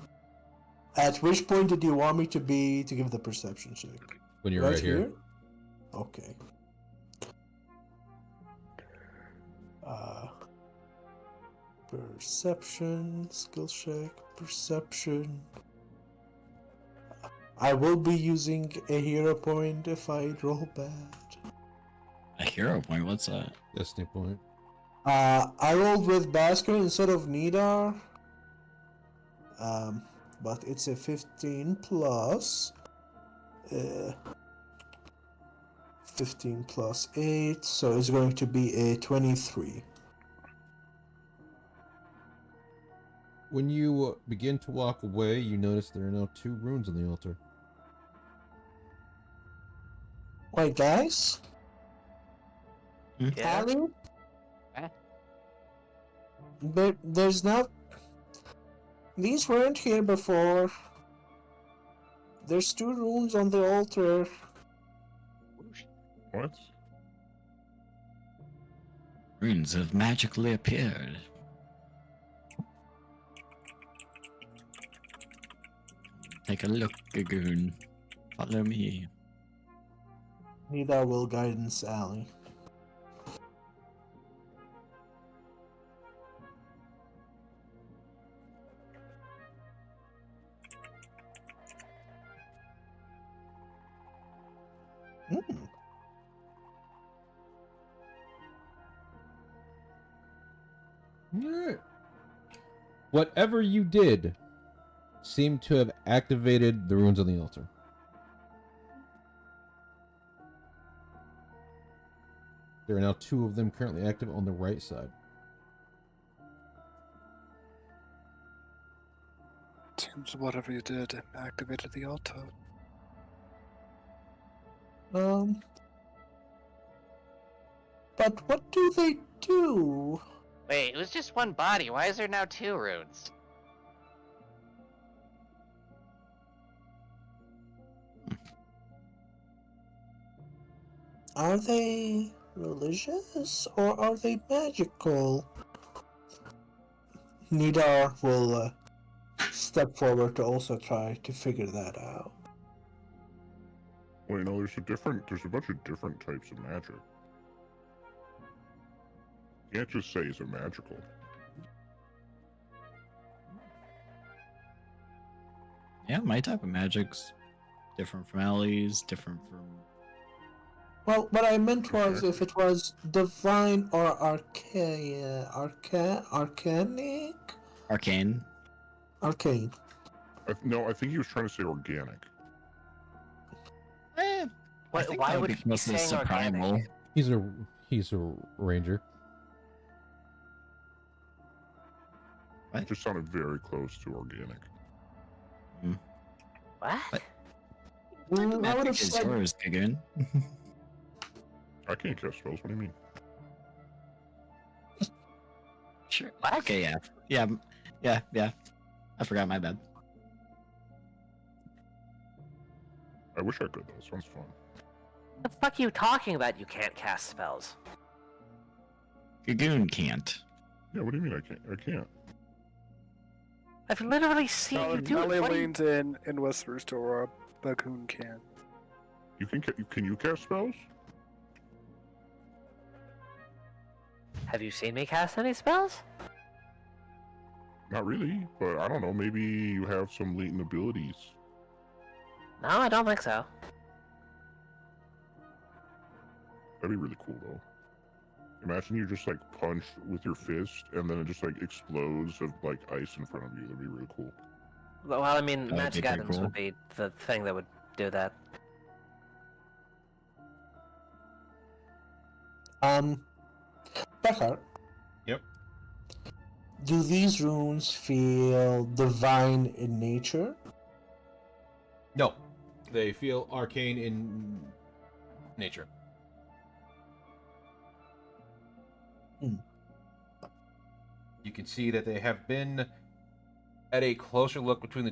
At which point did you want me to give the perception check? When you're right here. Okay. Perception, skill check, perception. I will be using a hero point if I roll bad. A hero point? What's that? Destiny point. I rolled with Basker instead of Nidar. But it's a 15 plus. 15 plus 8, so it's going to be a 23. When you begin to walk away, you notice there are now 2 runes on the altar. Wait, guys? Yeah. Ali? Eh? There's not... These weren't here before. There's 2 runes on the altar. What? Runes have magically appeared. Take a look, Gagoon. Follow me. Nida will guidance Alley. Alright. Whatever you did seemed to have activated the runes on the altar. There are now 2 of them currently active on the right side. Seems whatever you did activated the altar. But what do they do? Wait, it was just one body. Why is there now 2 runes? Are they religious or are they magical? Nidar will step forward to also try to figure that out. Well, you know, there's a bunch of different types of magic. You can't just say it's a magical. Yeah, my type of magic's different from Ellie's, different from... Well, what I meant was if it was divine or arcanic? Arcane. Arcane. No, I think he was trying to say organic. I think Why that would be he be close to saying organic? primal. He's a ranger. It just sounded very close to organic. What? What? I would Magic have is said yours, Gagoon. I can't cast spells. What do you mean? Sure. What? Okay, yeah. I forgot, my bad. I wish I could, though. Sounds fun. The fuck are you talking about? You can't cast spells. Gagoon can't. Yeah, what do you mean I can't? I can't. I've literally seen you do Ellie it. What do you- leans in and whispers to Aurora, Bagoon can. You can you cast spells? Have you seen me cast any spells? Not really, but I don't know. Maybe you have some latent abilities. No, I don't think so. That'd be really cool, though. Imagine you just like punch with your fist, and then it just like explodes of like ice in front of you. That'd be really cool. Well, I mean, That would magic be pretty items cool. would be the thing that would do that. Becker. Yep. Do these runes feel divine in nature? No, they feel arcane in nature. You can see that they have been at a closer look between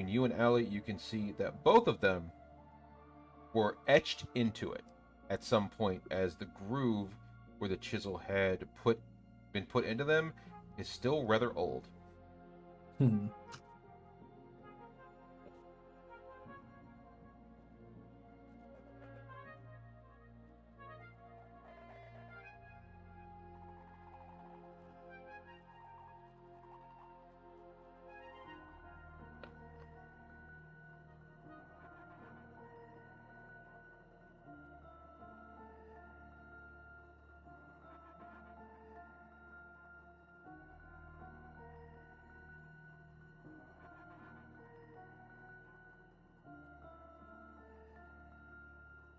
you and Allie. You can see that both of them were etched into it at some point, as the groove where the chisel had been put into them is still rather old.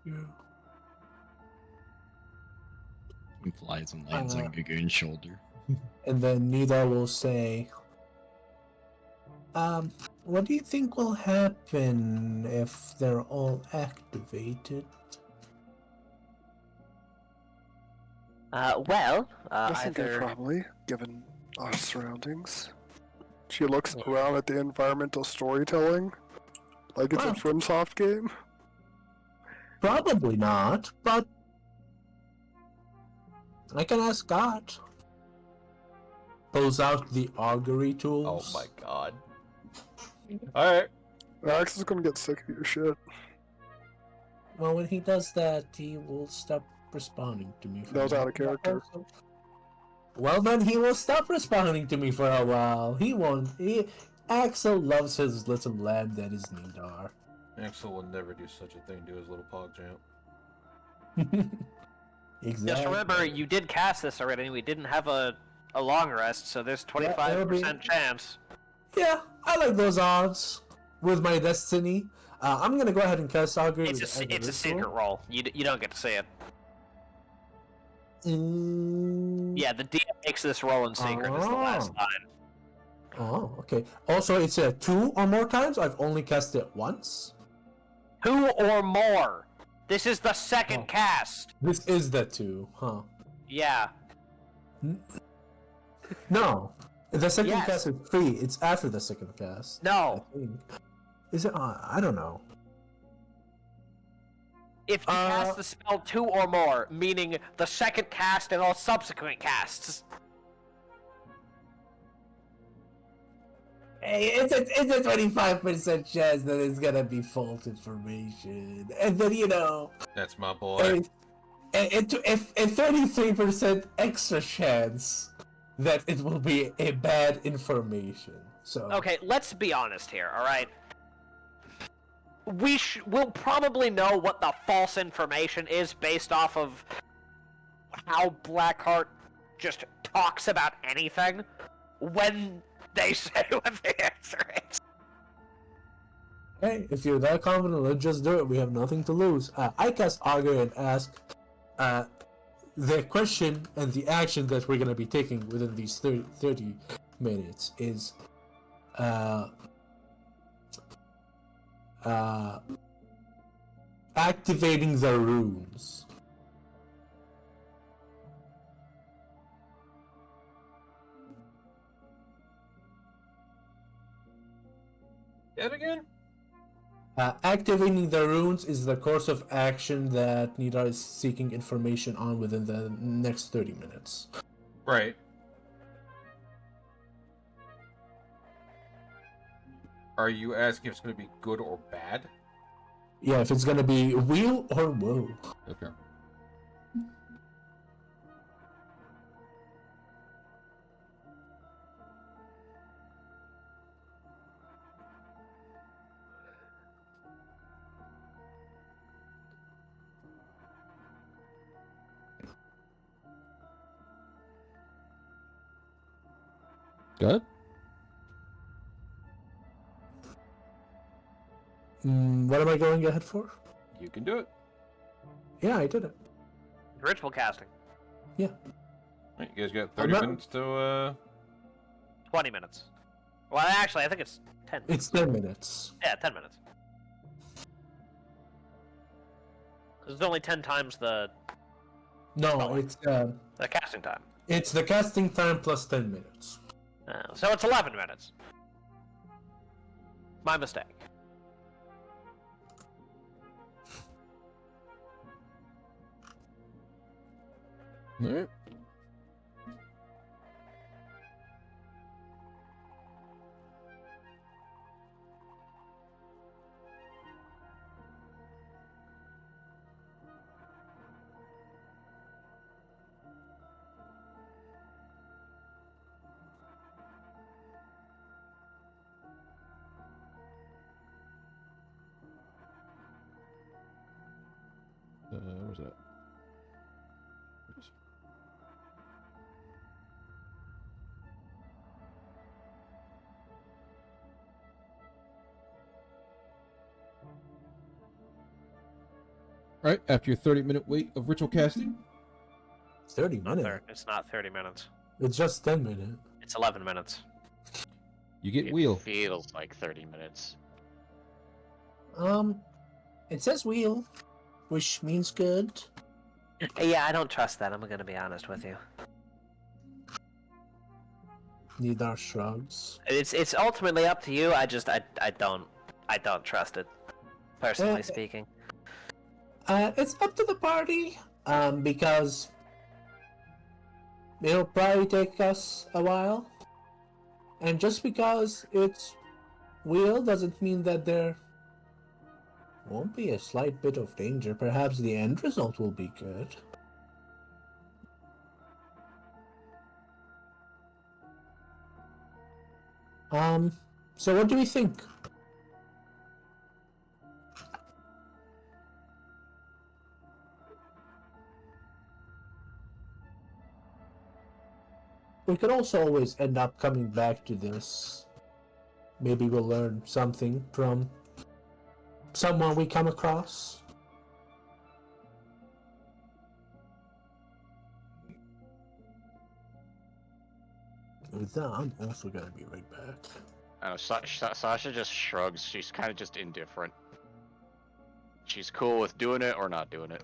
Yeah. He flies and lands on Gagoon's shoulder. And then Nida will say, what do you think will happen if they're all activated? Well, Nothing good, either... probably, given our surroundings. She looks around at the environmental storytelling, like it's a Wow. FromSoft game. Probably not, but I can ask God. Pulls out the augury Oh tools. my god. Alright. Max is gonna get sick of your shit. Well, when he does that, he will stop responding to me. That was out of character. Well, then he will stop responding to me for a while. He won't. Axel loves his little lamb that is Nidar. Axel will never do such a thing to his little pog champ. Exactly. Just remember, you did cast this already, and we didn't have a long rest, so there's 25% chance. Yeah, I like those odds with my destiny. I'm gonna go ahead and cast augury. It's a secret roll. You don't get to see it. Yeah, the DM makes this roll in secret. It's the last time. Oh, okay. Also, it's 2 or more times. I've only cast it once. 2 or more. This is the second cast. This is the 2, huh? Yeah. No, the second Yes. cast is free. It's after the second cast. No. I think. Is it? I don't know. If you cast the spell 2 or more, meaning the second cast and all subsequent casts. Hey, it's a 25% chance that it's gonna be false information, and then That's my boy. a 33% extra chance that it will be a bad information. So Okay, let's be honest here, alright? We'll probably know what the false information is based off of how Blackheart just talks about anything when they say what the answer is. Hey, if you're that confident, let's just do it. We have nothing to lose. I cast augury and ask the question and the action that we're gonna be taking within these 30 minutes is activating the runes. Yet again? Activating the runes is the course of action that Nidar is seeking information on within the next 30 minutes. Right. Are you asking if it's going to be good or bad? Yeah, if it's gonna be wheel or woe. Okay. Good. What am I going ahead for? You can do it. Yeah, I did it. Ritual casting. Yeah. Right, you guys got 30 minutes to 20 minutes. Well, actually, I think it's 10. It's 10 minutes. Yeah, 10 minutes. It's only 10 times the No, it's casting time. it's the casting time plus 10 minutes. So it's 11 minutes. My mistake. Alright. Where's that? Alright, after your 30-minute wait of ritual casting. 30 minutes? It's not 30 minutes. It's just 10 minutes. It's 11 minutes. You get It wheel. feels like 30 minutes. It says wheel, which means good. Yeah, I don't trust that. I'm gonna be honest with you. Nidar shrugs. It's ultimately up to you. I don't trust it. Personally speaking. It's up to the party, because it'll probably take us a while. And just because it's real doesn't mean that there won't be a slight bit of danger. Perhaps the end result will be good. So what do we think? We could also always end up coming back to this. Maybe we'll learn something from someone we come across. With that, I'm also gonna be right back. I don't know, Sasha just shrugs. She's kind of just indifferent. She's cool with doing it or not doing it.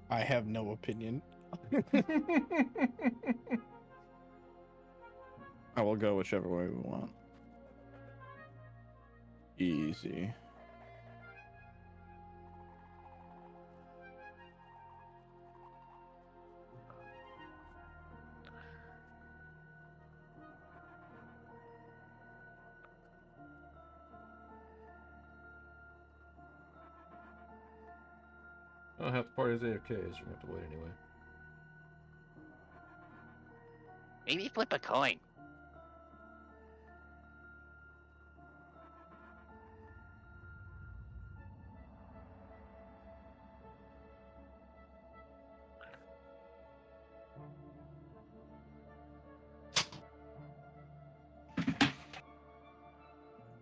I have no opinion. I will go whichever way we want. Easy. Oh, half the party's AFK, so you're gonna have to wait anyway. Maybe flip a coin.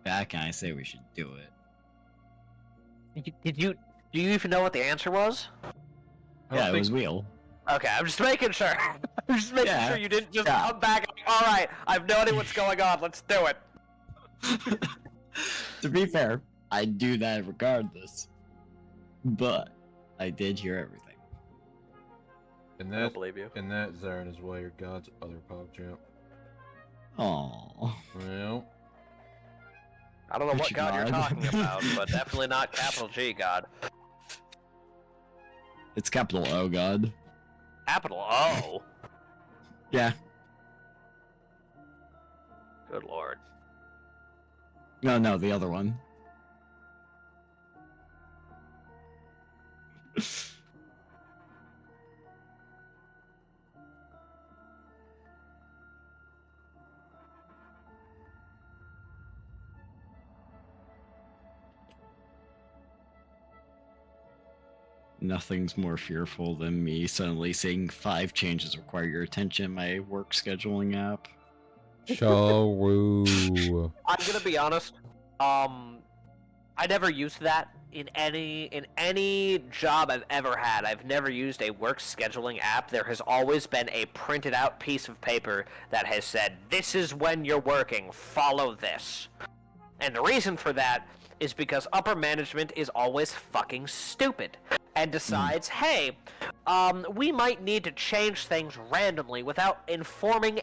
Back and I say we should do it. Do you even know what the answer was? Yeah, it was wheel. Okay, I'm just making sure. I'm just making Yeah. sure you didn't just come back and, alright, I have no idea what's going on, let's do it. To be fair, I do that regardless. But I did hear everything. And I that, don't believe you. and that, Zarin, is why you're God's other PogChamp. Aww. Well, I don't know what Which god you're god? talking about, but definitely not capital G god. It's capital O God. Capital O? Yeah. Good lord. No, the other one. Nothing's more fearful than me suddenly seeing 5 changes require your attention in my work scheduling app. Sharu. I'm gonna be honest. I never used that in any job I've ever had. I've never used a work scheduling app. There has always been a printed out piece of paper that has said, "This is when you're working. Follow this." And the reason for that is because upper management is always fucking stupid and decides, hey, we might need to change things randomly without informing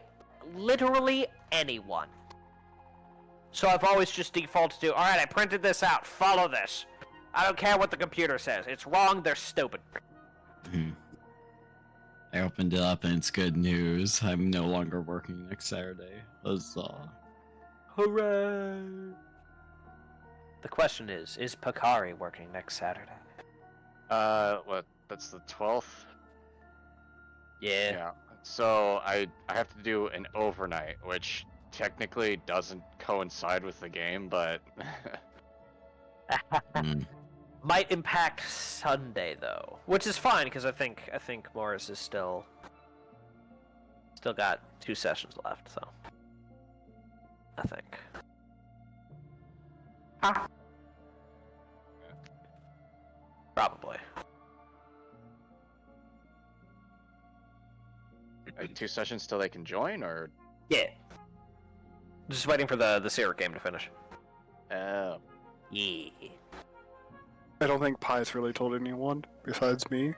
literally anyone. So I've always just defaulted to, alright, I printed this out, follow this. I don't care what the computer says. It's wrong, they're stupid. I opened it up and it's good news. I'm no longer working next Saturday. Huzzah. Hooray! The question is Pakari working next Saturday? What? That's the 12th? Yeah. Yeah. So I have to do an overnight, which technically doesn't coincide with the game, but Might impact Sunday though, which is fine because I think Morris is still got 2 sessions left, so I think. Probably. are 2 sessions till they can join, or? Yeah. Just waiting for the Sierra game to finish. Oh. Yeah. I don't think Pi's really told anyone besides me.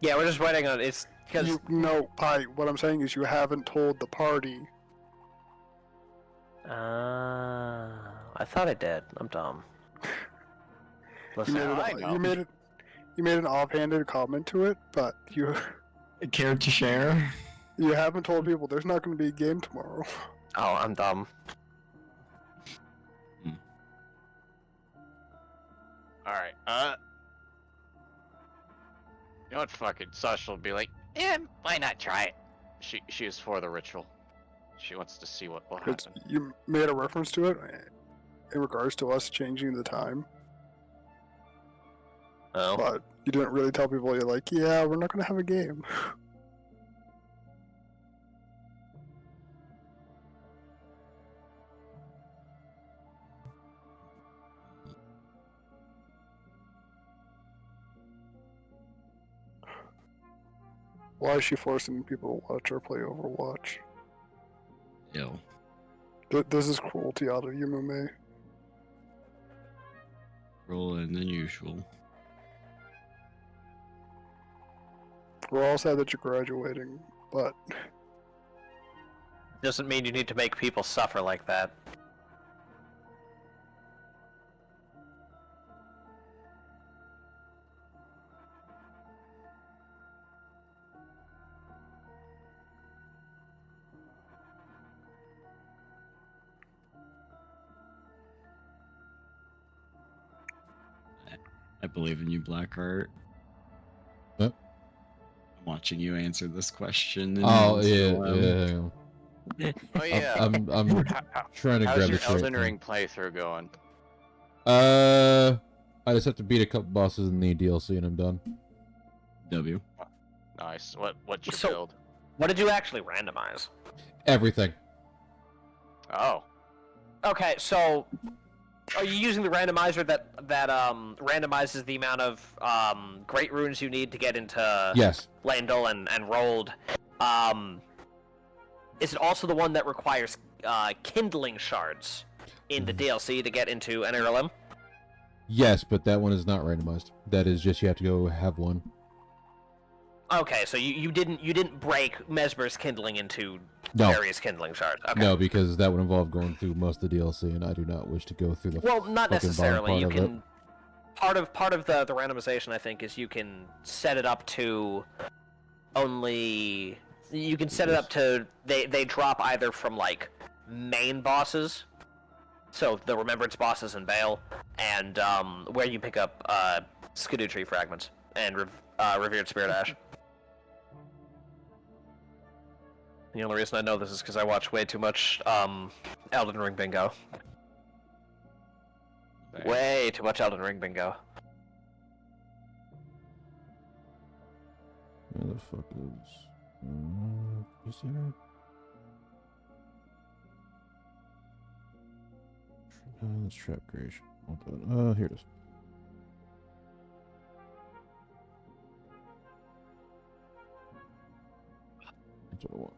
Yeah, we're just waiting on it's because No, Pi, what I'm saying is you haven't told the party. I I thought I did. I'm dumb. You Listen, made, I it, know. you made an offhanded comment to it, but you Care to share? you haven't told people there's not going to be a game tomorrow. oh, I'm dumb. Alright, you know what, fucking Sasha will be like, yeah, why not try it? She is for the ritual. She wants to see what will Because happen. you made a reference to it in regards to us changing the time, Oh. but you didn't really tell people. You're like, yeah, we're not going to have a game. Why is she forcing people to watch her play Overwatch? Ew. This is cruelty out of Yumume. Rolling than usual. We're all sad that you're graduating, but Doesn't mean you need to make people suffer like that. I believe in you, Blackheart. What? I'm watching you answer this question. In Oh Amsterdam. yeah. Oh yeah. I'm trying to How's grab your the straight Elden thing. Ring playthrough going? I just have to beat a couple bosses in the DLC and I'm done. W. Nice. What's your So- build? What did you actually randomize? Everything. Oh. Okay, so are you using the randomizer that randomizes the amount of great runes you need to get into Yes. Landel and Rolled? Is it also the one that requires kindling shards in the DLC to get into NRLM? Yes, but that one is not randomized. That is just you have to go have one. Okay, so you didn't break Mesmer's kindling into No. various kindling shards. Okay. No, because that would involve going through most of the DLC, and I do not wish to go through the Well, not fucking bottom necessarily. part You of can part of the randomization, I think, is you can set it up to only you can set it up to they drop either from like main bosses, so the Remembrance bosses in Bale, and where you pick up Skidoo Tree fragments and Revered Spirit Ash. The only reason I know this is because I watch way too much Elden Ring bingo. Dang. Way too much Elden Ring bingo. Where the fuck is? You see that? That's trap creation. Here it is. That's what I want.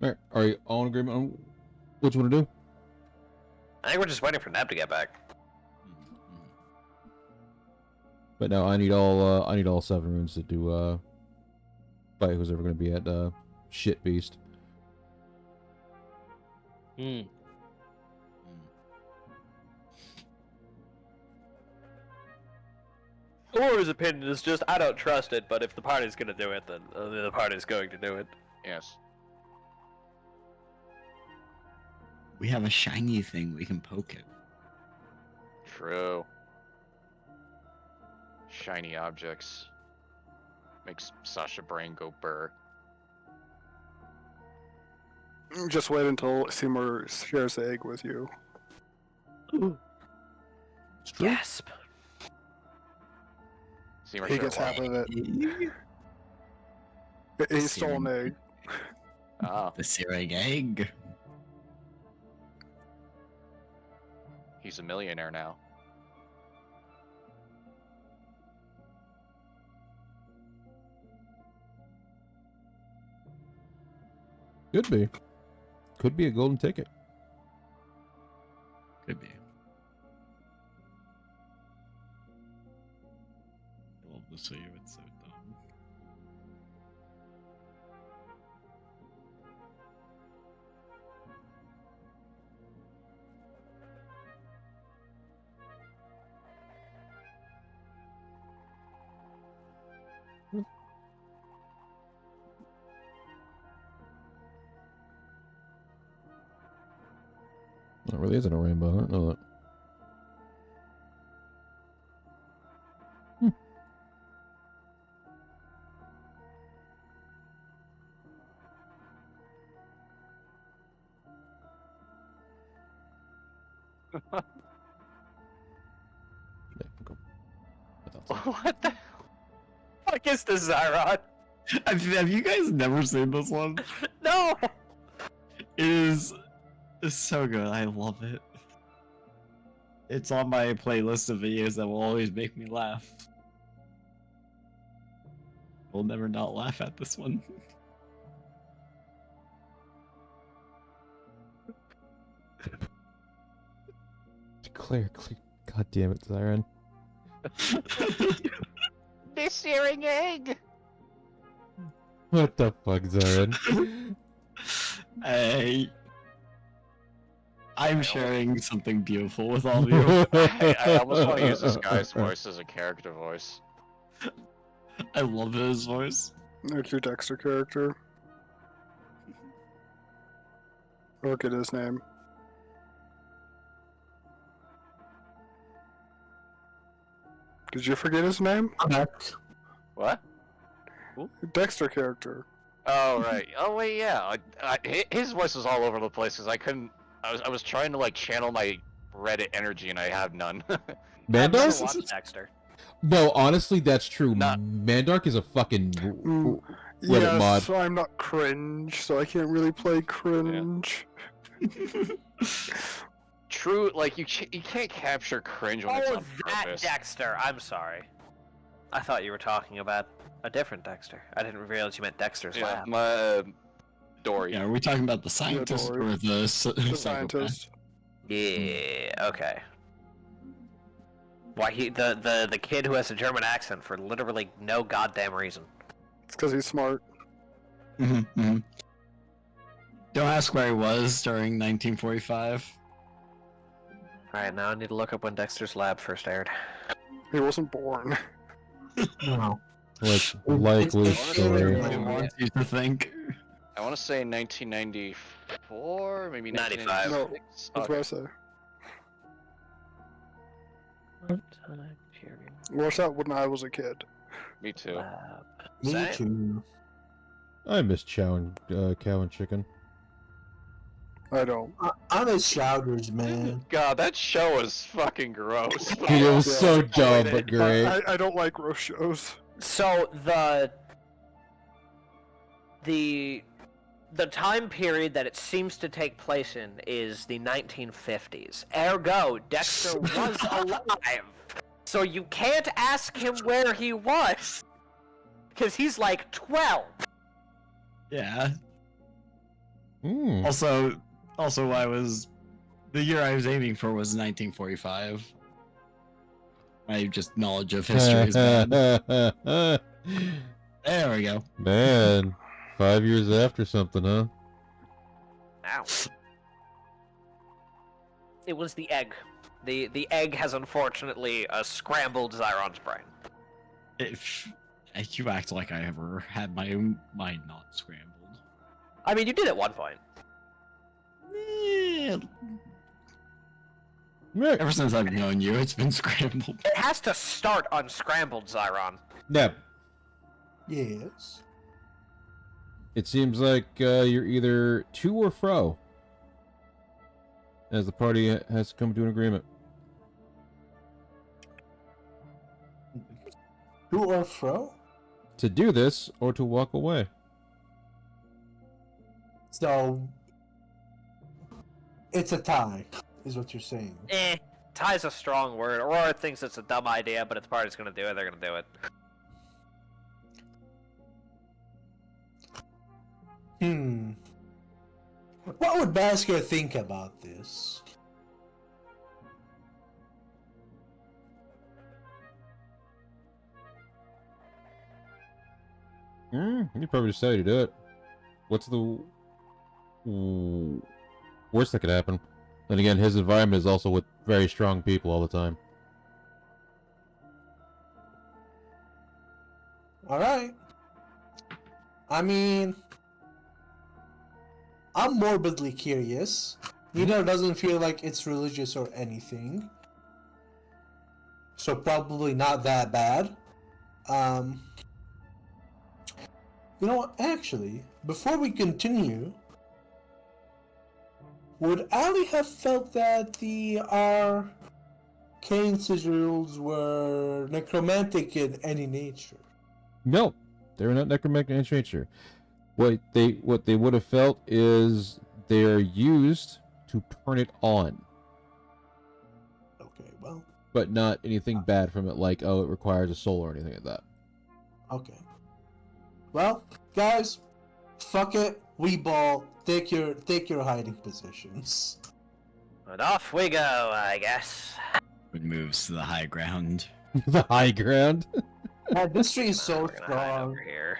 Alright, are you all in agreement on what you want to do? I think we're just waiting for Neb to get back. But no, I need all 7 runes to do fight who's ever gonna be at Shit Beast. Laura's opinion is just, I don't trust it, but if the party's gonna do it, then the party's going to do it. Yes. We have a shiny thing. We can poke it. True. Shiny objects. Makes Sasha brain go burr. Just wait until Seymour shares the egg with you. Gasp. Seymour He share gets what? half of it. He stole an egg. Oh, The searing egg. he's a millionaire now. Could be. Could be a golden ticket. Could be. I love to show you it's so dumb. That really isn't a rainbow. I don't know that. Yeah, go. I thought so. What the? Fuck is this, Zyron? Have you guys never seen this one? No! It is so good. I love it. It's on my playlist of videos that will always make me laugh. We'll never not laugh at this one. Claire, God damn it, Zyron. The searing egg. What the fuck, Zyron? I'm sharing something beautiful with all of you. I almost want to use this guy's voice as a character voice. I love his voice. There's your Dexter character. Look at his name. Did you forget his name? What? Dexter character. Oh right. Oh wait, yeah. His voice was all over the place because I couldn't. I was trying to like channel my Reddit energy and I have none. I've Mandark? never watched Dexter. No, honestly, that's true. Not- Mandark is a fucking Reddit Yes, mod. I'm not cringe, so I can't really play cringe. True, like you can't capture cringe when it's Oh, on that purpose. Dexter. I'm sorry. I thought you were talking about a different Dexter. I didn't realize you meant Dexter's Yeah, Lab. my Dory. Yeah, are we talking about the scientist Dory. or the The psychopath? scientist. Yeah. Okay. Why the kid who has a German accent for literally no goddamn reason. It's because he's smart. Mm-hmm. Don't ask where he was during 1945. All right, now I need to look up when Dexter's Lab first aired. He wasn't born. No. Likely It's- story. I want you to think. I want to say 1994, maybe 95. 1996. That's what I say. Time period. Watched that when I was a kid. Me too. Lab. Me Same. too. I miss cow and chicken. I don't. I miss Shouters, man. God, that show was fucking gross. Dude, it was Yeah. so dumb but great. I don't like roast shows. So the time period that it seems to take place in is the 1950s. Ergo, Dexter was alive. So you can't ask him where he was. Because he's like 12. Yeah. Hmm. Also, the year I was aiming for was 1945. My just knowledge of history is bad. There we go. Man, 5 years after something, huh? Ow. It was the egg. The egg has unfortunately scrambled Zyron's brain. If you act like I ever had my own mind not scrambled. I mean, you did at one point. Eh, Yeah. ever since I've known you, it's been scrambled. It has to start unscrambled, Zyron. Yeah. Yes. It seems like you're either to or fro, as the party has come to an agreement. To or fro? To do this or to walk away. So it's a tie, is what you're saying. Tie's a strong word. Aurora thinks it's a dumb idea, but if the party's gonna do it, they're gonna do it. What would Basker think about this? You probably decided to do it. What's the worst that could happen? And again, his environment is also with very strong people all the time. Alright. I mean, I'm morbidly curious. Neither doesn't feel like it's religious or anything. So probably not that bad. You know what, actually, before we continue, would Ali have felt that the arcane sigils were necromantic in any nature? No, they're not necromantic in nature. What they would have felt is they're used to turn it on, Okay, well, but not anything bad from it, like it requires a soul or anything like that. okay. Well, guys, fuck it. We ball. Take your hiding positions. And off we go, I guess. It moves to the high ground. The high ground. Man, this tree is so We're gonna hide strong. over here.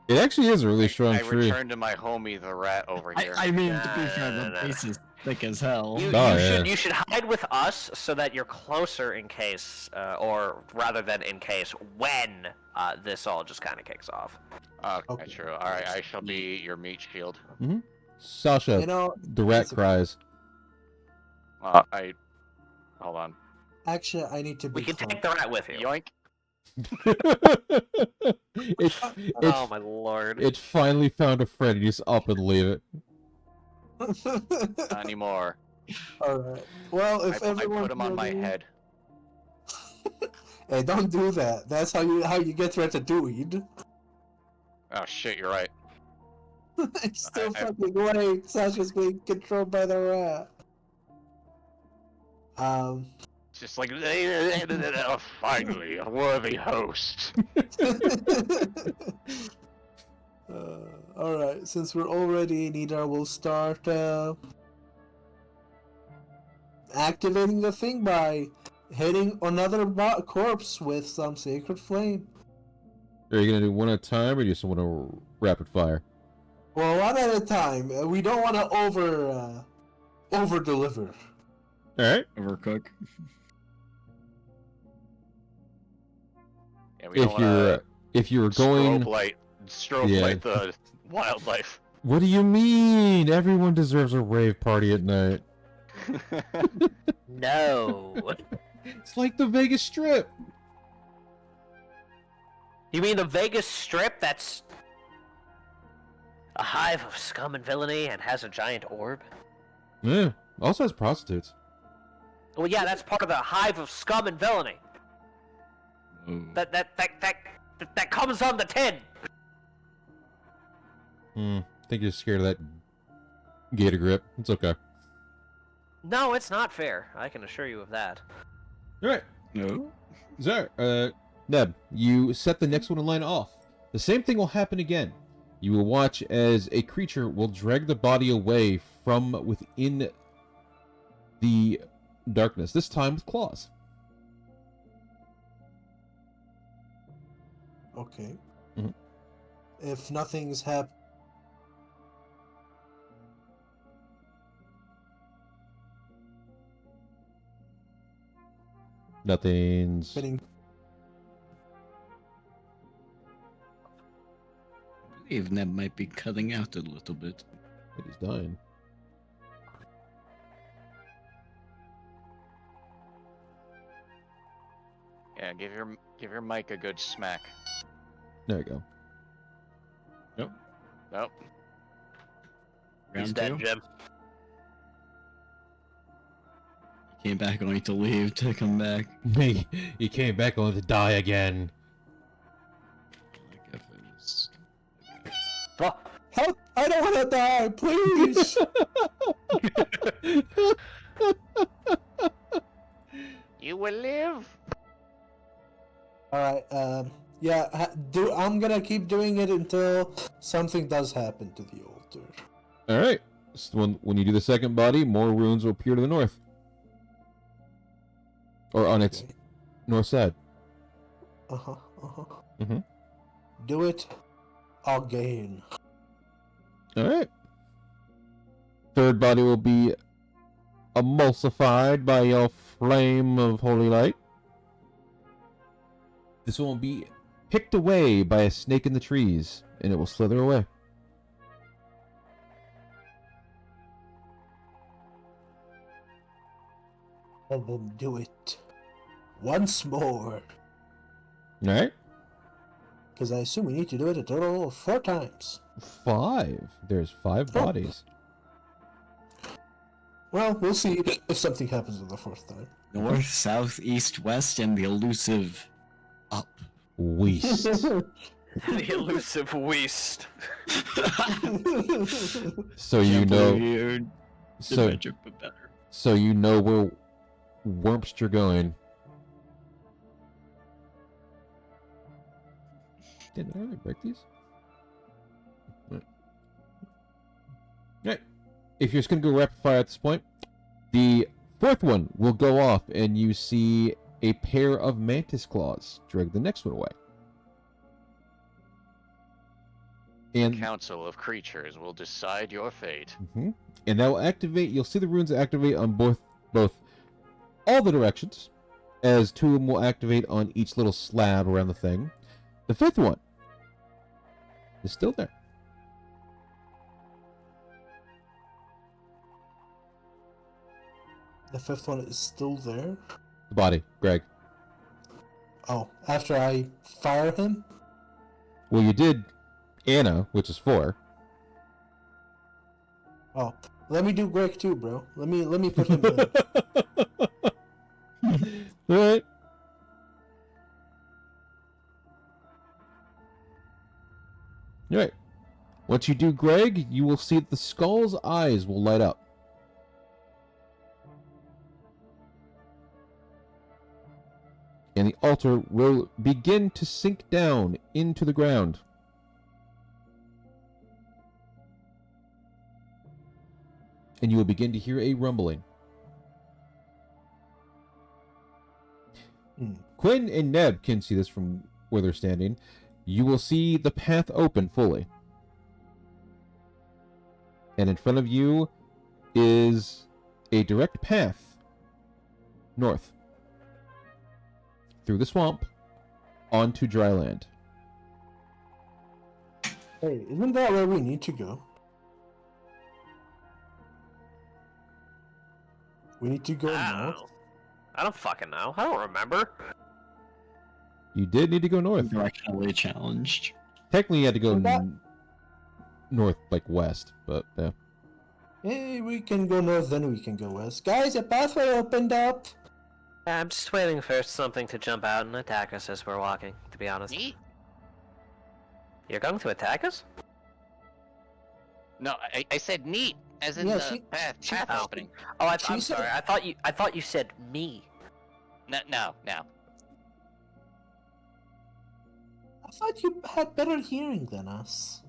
It actually is a really strong I tree. returned to my homie, the rat, over here. I mean, to be fair, No. the base is thick as hell. You should hide with us so that you're closer in case, or rather than in case, when this all just kind of kicks off. Okay, true. Alright, I shall be your meat shield. Sasha, You know, the rat cries. Hold on. actually, I need to be. We can take the rat with you. Yoink. Oh my lord. It finally found a friend. You just up and leave it. Not anymore. All right. Well, if I everyone put him on my head. Hey, don't do that. That's how you get ratatouille. Oh shit, you're right. It's still fucking way. Sasha's being controlled by the rat. Just like, finally, a worthy host. Alright, since we're already in Nidar, we'll start activating the thing by hitting another corpse with some sacred flame. Are you gonna do one at a time, or do you just want to rapid fire? Well, one at a time. We don't want to over deliver. All right. Overcook. Yeah, we don't wanna If you're going, strobe light the wildlife. What do you mean? Everyone deserves a rave party at night. No. It's like the Vegas Strip. You mean the Vegas Strip that's a hive of scum and villainy and has a giant orb? Yeah. Also has prostitutes. Well, yeah, that's part of the hive of scum and villainy. That comes on the tin. I think you're scared of that gator grip. It's okay. No, it's not fair. I can assure you of that. All right. No. Zar, Neb, you set the next one in line off. The same thing will happen again. You will watch as a creature will drag the body away from within the darkness, this time with claws. Okay. Mhm. If nothing's happened. Nothing's... I believe Neb might be cutting out a little bit. But he's dying. Yeah, give your mic a good smack. There you go. Yep. Nope. Round He's 2. dead, Jim. Came back only to leave to come back. He came back only to die again. Like if it was... Oh, Help! I don't want to die, please. You will live. All right. Yeah. I'm gonna keep doing it until something does happen to the altar. All right. So when you do the second body, more runes will appear to the north, or on its Okay. north side. Mhm. Do it again. All right. Third body will be emulsified by your flame of holy light. This one will be picked away by a snake in the trees, and it will slither away. And then do it once more. All right. Because I assume we need to do it a total of 4 times. 5. There's 5 Oh. bodies. Well, we'll see if something happens on the 4th time. North, south, east, west, and the elusive up. Weast. the elusive Weast. So you Can't know. believe you did So my joke but better. so you know where Wormster going. Did I already break these? Right. If you're just gonna go rapid fire at this point, the 4th one will go off, and you see a pair of mantis claws drag the next one away. And Council of creatures will decide your fate. Mhm. And that will activate. You'll see the runes activate on both all the directions, as 2 of them will activate on each little slab around the thing. The 5th one is still there. The 5th one is still there. The body, Greg. Oh, after I fire him? Well, you did Anna, which is 4. Oh, let me do Greg too, bro. Let me put him in. Alright. Alright. Once you do Greg, you will see that the skull's eyes will light up. And the altar will begin to sink down into the ground. And you will begin to hear a rumbling. Quinn and Neb can see this from where they're standing. You will see the path open fully. And in front of you is a direct path north through the swamp onto dry land. Hey, isn't that where we need to go? We need to go I don't north. know. I don't fucking know. I don't remember. You did need to go north. Directionally challenged. Technically, you had to go Well, that- north, like west, but yeah. Hey, we can go north, then we can go west. Guys, a pathway opened up. I'm just waiting for something to jump out and attack us as we're walking, to be honest. Yeet. You're going to attack us? No, I said neat, as in Yeah, the she- path she- opening. Oh, I'm She said- sorry. I thought you said me. No. I thought you had better hearing than us.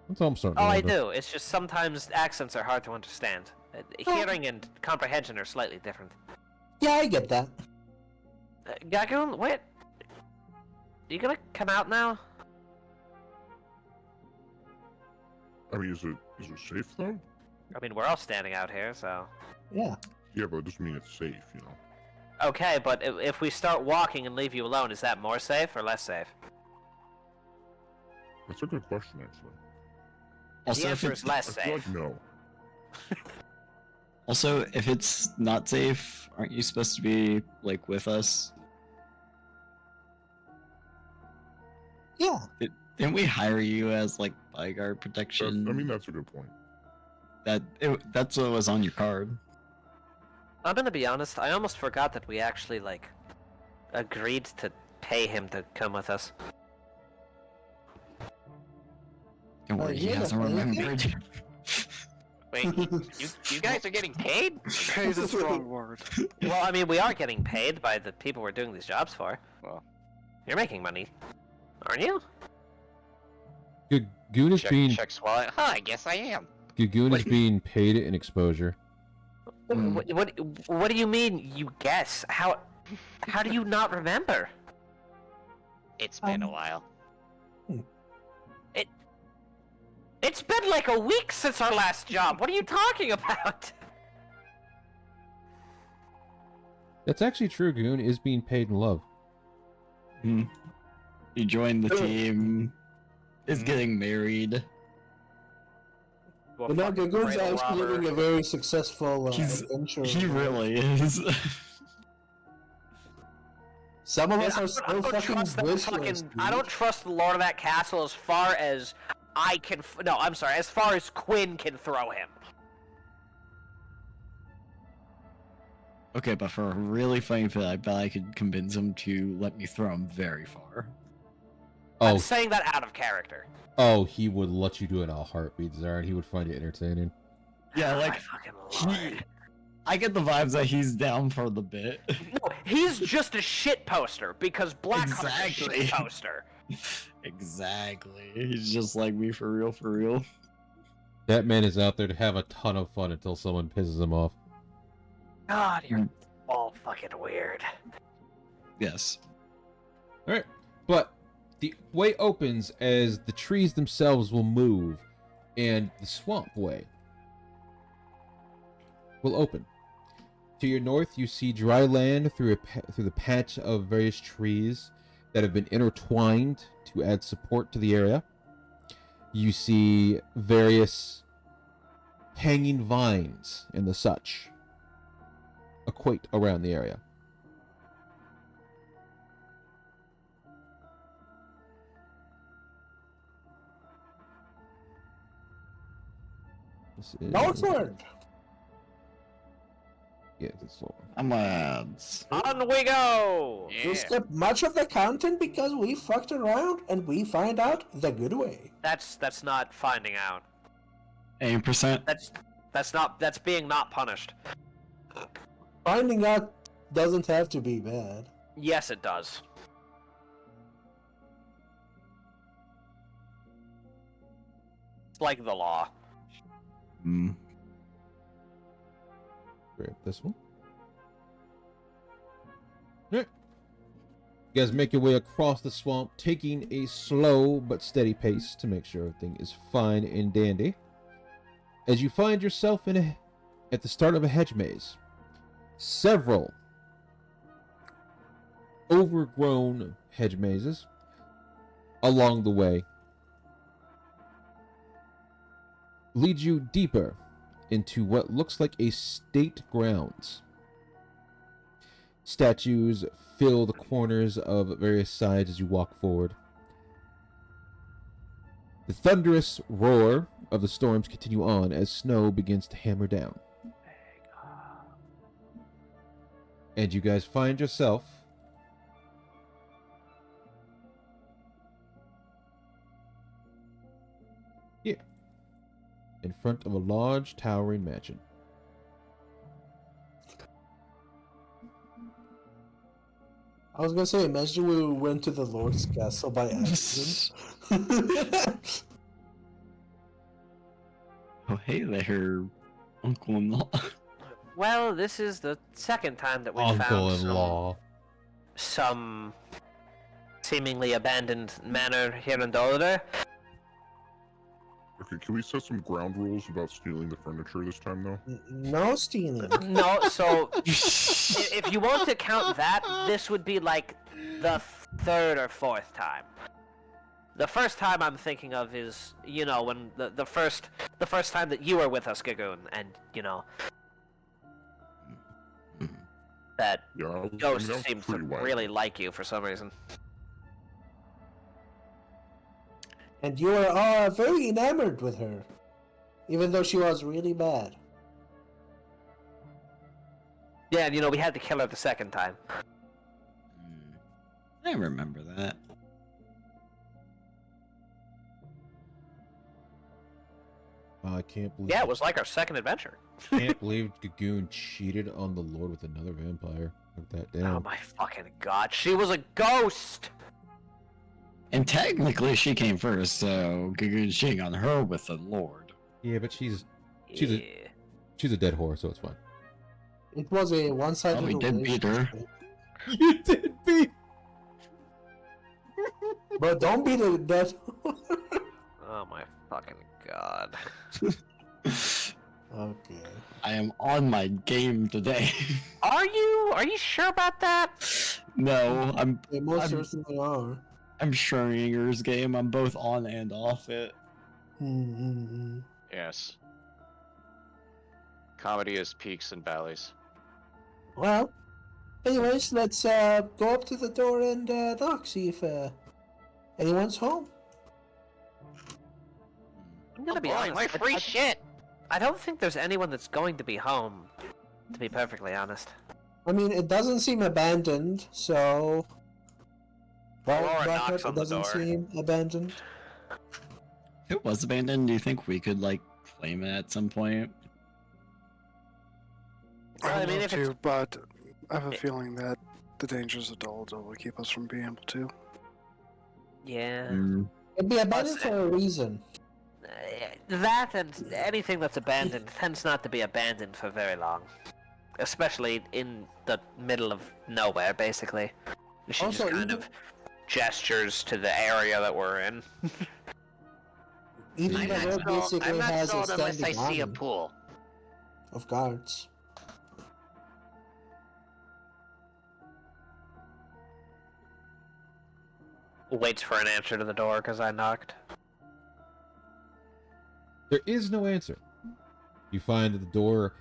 That's all I'm starting Oh, to I wonder. do. It's just sometimes accents are hard to understand. Hearing and comprehension are slightly different. Yeah, I get that. Gagoon, wait. You gonna come out now? I mean, is it safe though? I mean, we're all standing out here, so. Yeah. Yeah, but it doesn't mean it's safe, you know. Okay, but if we start walking and leave you alone, is that more safe or less safe? That's a good question, actually. Also, The if answer it's, is less I feel safe. like no. also, if it's not safe, aren't you supposed to be like with us? Yeah. Didn't we hire you as like bodyguard That's, protection? I mean, that's a good point. That's what was on your card. I'm gonna be honest, I almost forgot that we actually, like, agreed to pay him to come with us. Don't worry, he yeah, hasn't but- remembered. Wait, you guys are getting paid? Paid is the wrong word. Well, I mean, we are getting paid by the people we're doing these jobs for. Well, You're making money, aren't you? Gagoon is being check wallet. Huh, I guess I am. Gagoon is What- being paid in exposure. Mm. What do you mean? You guess? How do you not remember? It's been a while. It's been like a week since our last job. What are you talking about? That's actually true. Gagoon is being paid in love. You joined the team. Is getting married. But now Gagoon's actually living a very successful He's- adventure. He really is. Some of Dude, us are so I don't fucking trust that wishless, fucking. I dude. don't trust the Lord of that castle as far as I can. No, I'm sorry. As far as Quinn can throw him. Okay, but for a really funny fit, I bet I could convince him to let me throw him very far. I'm Oh, saying that out of character. he would let you do it in a heartbeat, Zara, and he would find it entertaining. Yeah, Oh, like my fucking he, Lord. I get the vibes that he's down for the bit. No, he's just a shit poster because Blackheart's a Exactly. shit poster. Exactly. He's just like me for real, for real. That man is out there to have a ton of fun until someone pisses him off. God, you're all fucking weird. Yes. Alright, but the way opens as the trees themselves will move, and the swamp way will open. To your north, you see dry land through the patch of various trees that have been intertwined to add support to the area. You see various hanging vines and the such equate around the area. This is... Northward! Yeah, this one. I'm On we go! Yeah. We skip much of the content because we fucked around and we find out the good way. That's not finding out. 80%. That's being not punished. Finding out doesn't have to be bad. Yes, it does. It's like the law. Mm. Grab this one. Alright. You guys make your way across the swamp, taking a slow but steady pace to make sure everything is fine and dandy. As you find yourself at the start of a hedge maze, several overgrown hedge mazes along the way lead you deeper into what looks like a state grounds. Statues fill the corners of various sides as you walk forward. The thunderous roar of the storms continue on as snow begins to hammer down. And you guys find yourself here, in front of a large towering mansion. I was gonna say, imagine we went to the Lord's castle by accident. Oh, hey there, uncle-in-law. Well, this is the second time that we found Uncle-in-law. some seemingly abandoned manor here in Dolder. Okay, can we set some ground rules about stealing the furniture this time, though? No stealing. No, so if you want to count that, this would be like the third or fourth time. The first time I'm thinking of is, you know, when the first time that you were with us, Gagoon, and you know that Yeah, I was, Ghost that was seems to pretty wide. really like you for some reason. And you were very enamored with her, even though she was really bad. Yeah, and we had to kill her the second time. I remember that. I can't believe. Yeah, it was like our second adventure. Can't believe Gagoon cheated on the Lord with another vampire. Put that down. Oh my fucking god, she was a ghost! And technically, she came first, so Gagoon's cheating on her with the Lord. Yeah, but she's Yeah. a dead whore, so it's fine. It was a one-sided Oh, we did beat her. relationship. You did beat. But don't be the dead. Oh my fucking god. Okay. I am on my game today. Are you? Are you sure about that? No, They most I'm- certainly are. I'm Schrodinger's game. I'm both on and off it. Mm-hmm. Yes. Comedy is peaks and valleys. Well, anyways, let's go up to the door and knock, see if anyone's home. I'm gonna be honest. my free shit! I don't think there's anyone that's going to be home, to be perfectly honest. I mean, it doesn't seem abandoned, so. Aurora Bracket, knocks on it the doesn't door. seem abandoned. If it was abandoned, do you think we could, like, claim it at some point? Well, I I'd mean, love if it's- to, but I have a feeling that the dangers of Doldo will keep us from being able to. Yeah. Mm, It'd be abandoned Plus, for a reason. That and anything that's abandoned tends not to be abandoned for very long. Especially in the middle of nowhere, basically. She Also, just kind even- of gestures to the area that we're in. Even I'm the not road basically has a standing army pool. of guards. Waits for an answer to the door because I knocked. There is no answer. You find that the door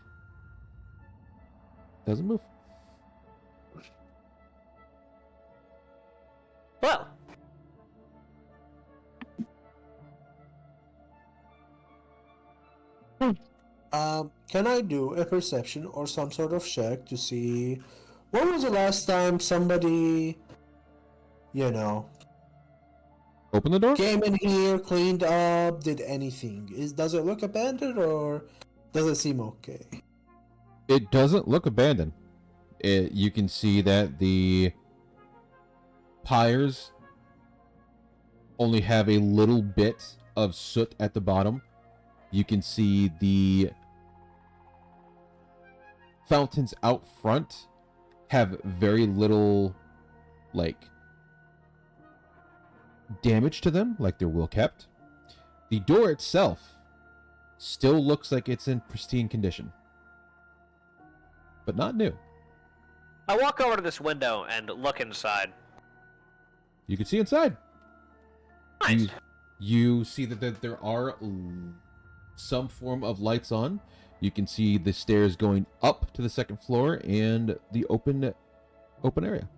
doesn't move. Well, Can I do a perception or some sort of check to see when was the last time somebody, Open the door. came in here, cleaned up, did anything? Does it look abandoned or does it seem okay? It doesn't look abandoned. You can see that the pyres only have a little bit of soot at the bottom. You can see the fountains out front have very little, like, damage to them, like they're well kept. The door itself still looks like it's in pristine condition, but not new. I walk over to this window and look inside. You can see inside. Nice. You see that there are some form of lights on. You can see the stairs going up to the second floor and the open area.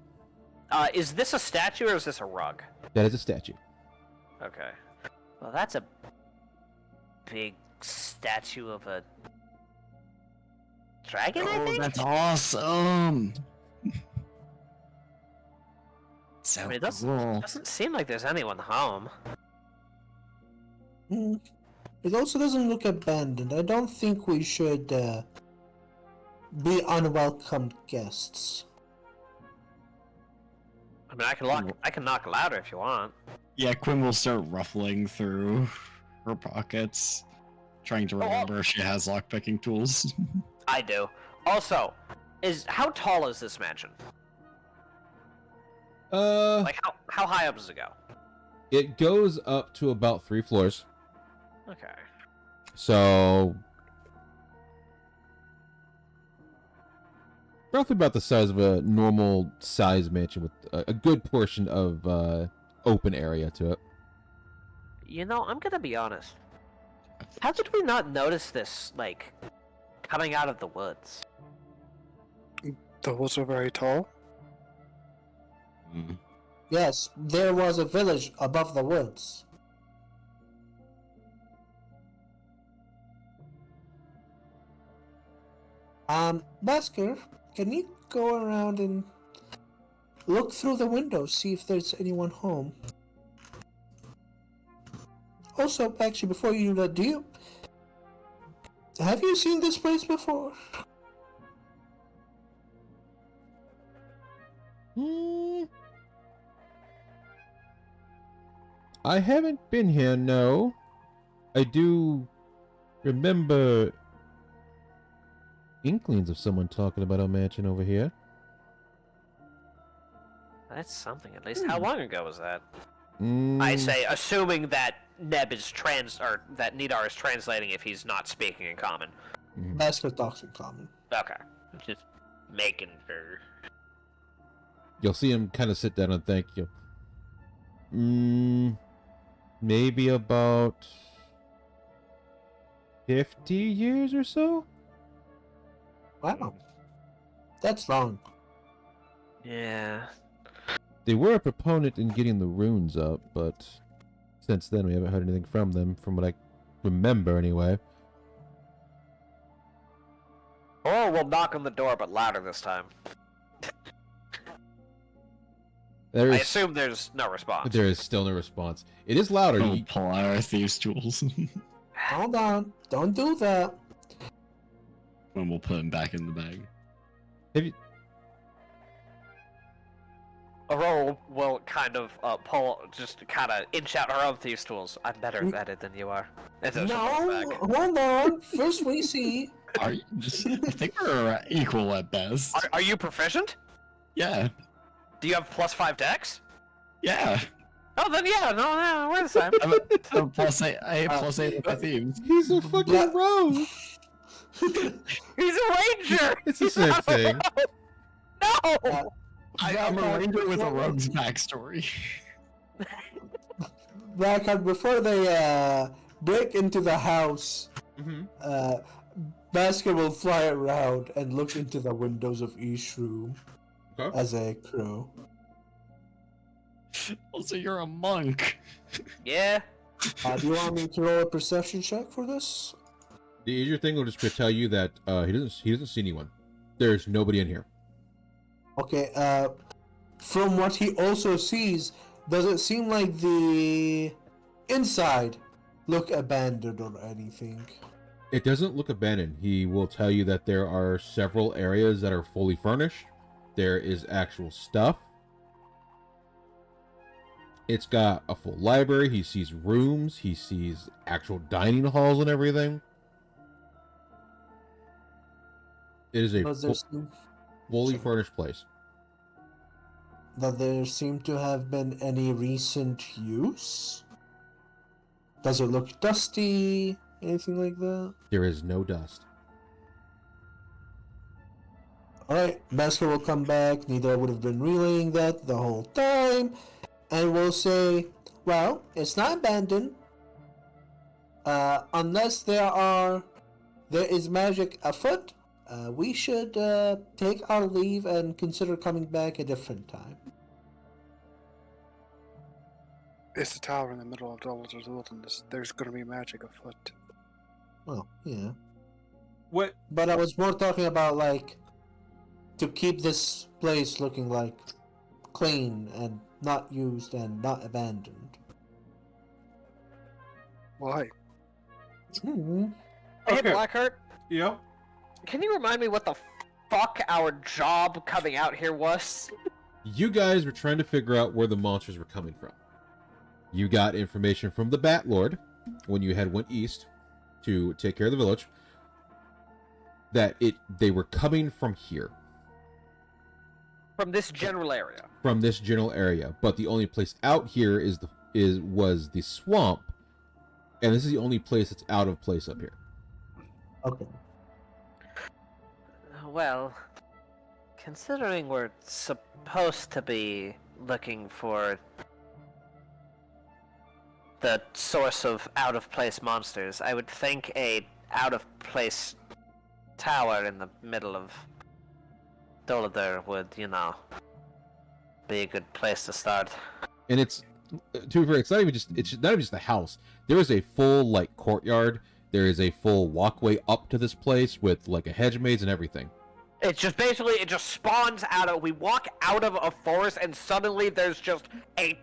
Is this a statue or is this a rug? That is a statue. Okay. Well, that's a big statue of a dragon, I oh, think? that's awesome! So I mean, it cool. doesn't seem like there's anyone home. It also doesn't look abandoned. I don't think we should be unwelcome guests. I mean, I can knock louder if you want. Yeah, Quinn will start ruffling through her pockets, trying to remember if she has lockpicking tools. I do. Also, how tall is this mansion? Like how high up does it go? It goes up to about 3 floors. Okay. So roughly about the size of a normal size mansion with a good portion of open area to it. I'm gonna be honest. How did we not notice this, like, coming out of the woods? The woods are very tall. Mm. Yes, there was a village above the woods. Basker, can you go around and look through the windows, see if there's anyone home? Also, actually, before you do that, have you seen this place before? I haven't been here, no. I do remember inklings of someone talking about a mansion over here. That's something at least. How long ago was that? Mm, I say, assuming that Neb is that Nidar is translating if he's not speaking in common. Basker talks in common. Okay. Just making sure. You'll see him kind of sit down and thank you. Maybe about 50 years or so? Wow. That's long. Yeah. They were a proponent in getting the runes up, but since then we haven't heard anything from them, from what I remember anyway. Or we'll knock on the door, but louder this time. I assume there's no response. There is still no response. It is louder. We'll pull out our thieves' tools. Hold on. Don't do that. And we'll put them back in the bag. Have you... Aurora will kind of kind of inch out her own thieves' tools. I'm better at it than you are. And so she'll put it back. Hold on. First we see. I think we're equal at best. Are you proficient? Yeah. Do you have +5 dex? Yeah. Oh, then yeah, no, we're the same. So +8 with the thieves. He's a fucking rogue! He's a ranger! It's the same thing. No! I'm a ranger with a rogue's backstory. Blackhawk, before they break into the house, Basker will fly around and look into the windows of each room as a crow. Also, you're a monk. Yeah. Do you want me to roll a perception check for this? The easier thing will just tell you that he doesn't see anyone. There's nobody in here. Okay, from what he also sees, does it seem like the inside look abandoned or anything? It doesn't look abandoned. He will tell you that there are several areas that are fully furnished. There is actual stuff. It's got a full library. He sees rooms. He sees actual dining halls and everything. It is a fully furnished place. Does there seem to have been any recent use? Does it look dusty? Anything like that? There is no dust. Alright, Basker will come back. Neither would have been relaying that the whole time. And we'll say, well, it's not abandoned. Unless there is magic afoot, we should take our leave and consider coming back a different time. It's a tower in the middle of Dumbledore's wilderness. There's gonna be magic afoot. Well, yeah. What? But I was more talking about, like, to keep this place looking, like, clean and not used and not abandoned. Why? Hmm. Hey, Okay. Blackheart, Yep. can you remind me what the fuck our job coming out here was? You guys were trying to figure out where the monsters were coming from. You got information from the Bat Lord when you had went east to take care of the village that they were coming from here. From this general area. From this general area, but the only place out here was the swamp, and this is the only place that's out of place up here. Okay. Well, considering we're supposed to be looking for the source of out-of-place monsters, I would think a out-of-place tower in the middle of Doladur would, be a good place to start. And it's not even just the house. There is a full courtyard. there is a full walkway up to this place with like a hedge maze and everything. It's just basically, it just spawns out of, we walk out of a forest and suddenly there's just a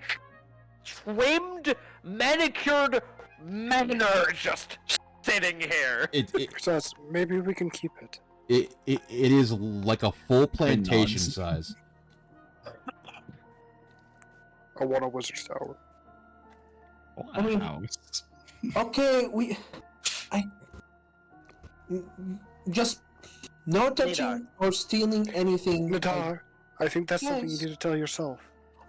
trimmed, manicured manor just sitting here. Says, maybe we can keep it. It is like a full plantation nods. size. I want a wizard's tower. I mean- Wow. Okay, just no touching or stealing anything. Nadar, I think that's something you Yes. need to tell yourself.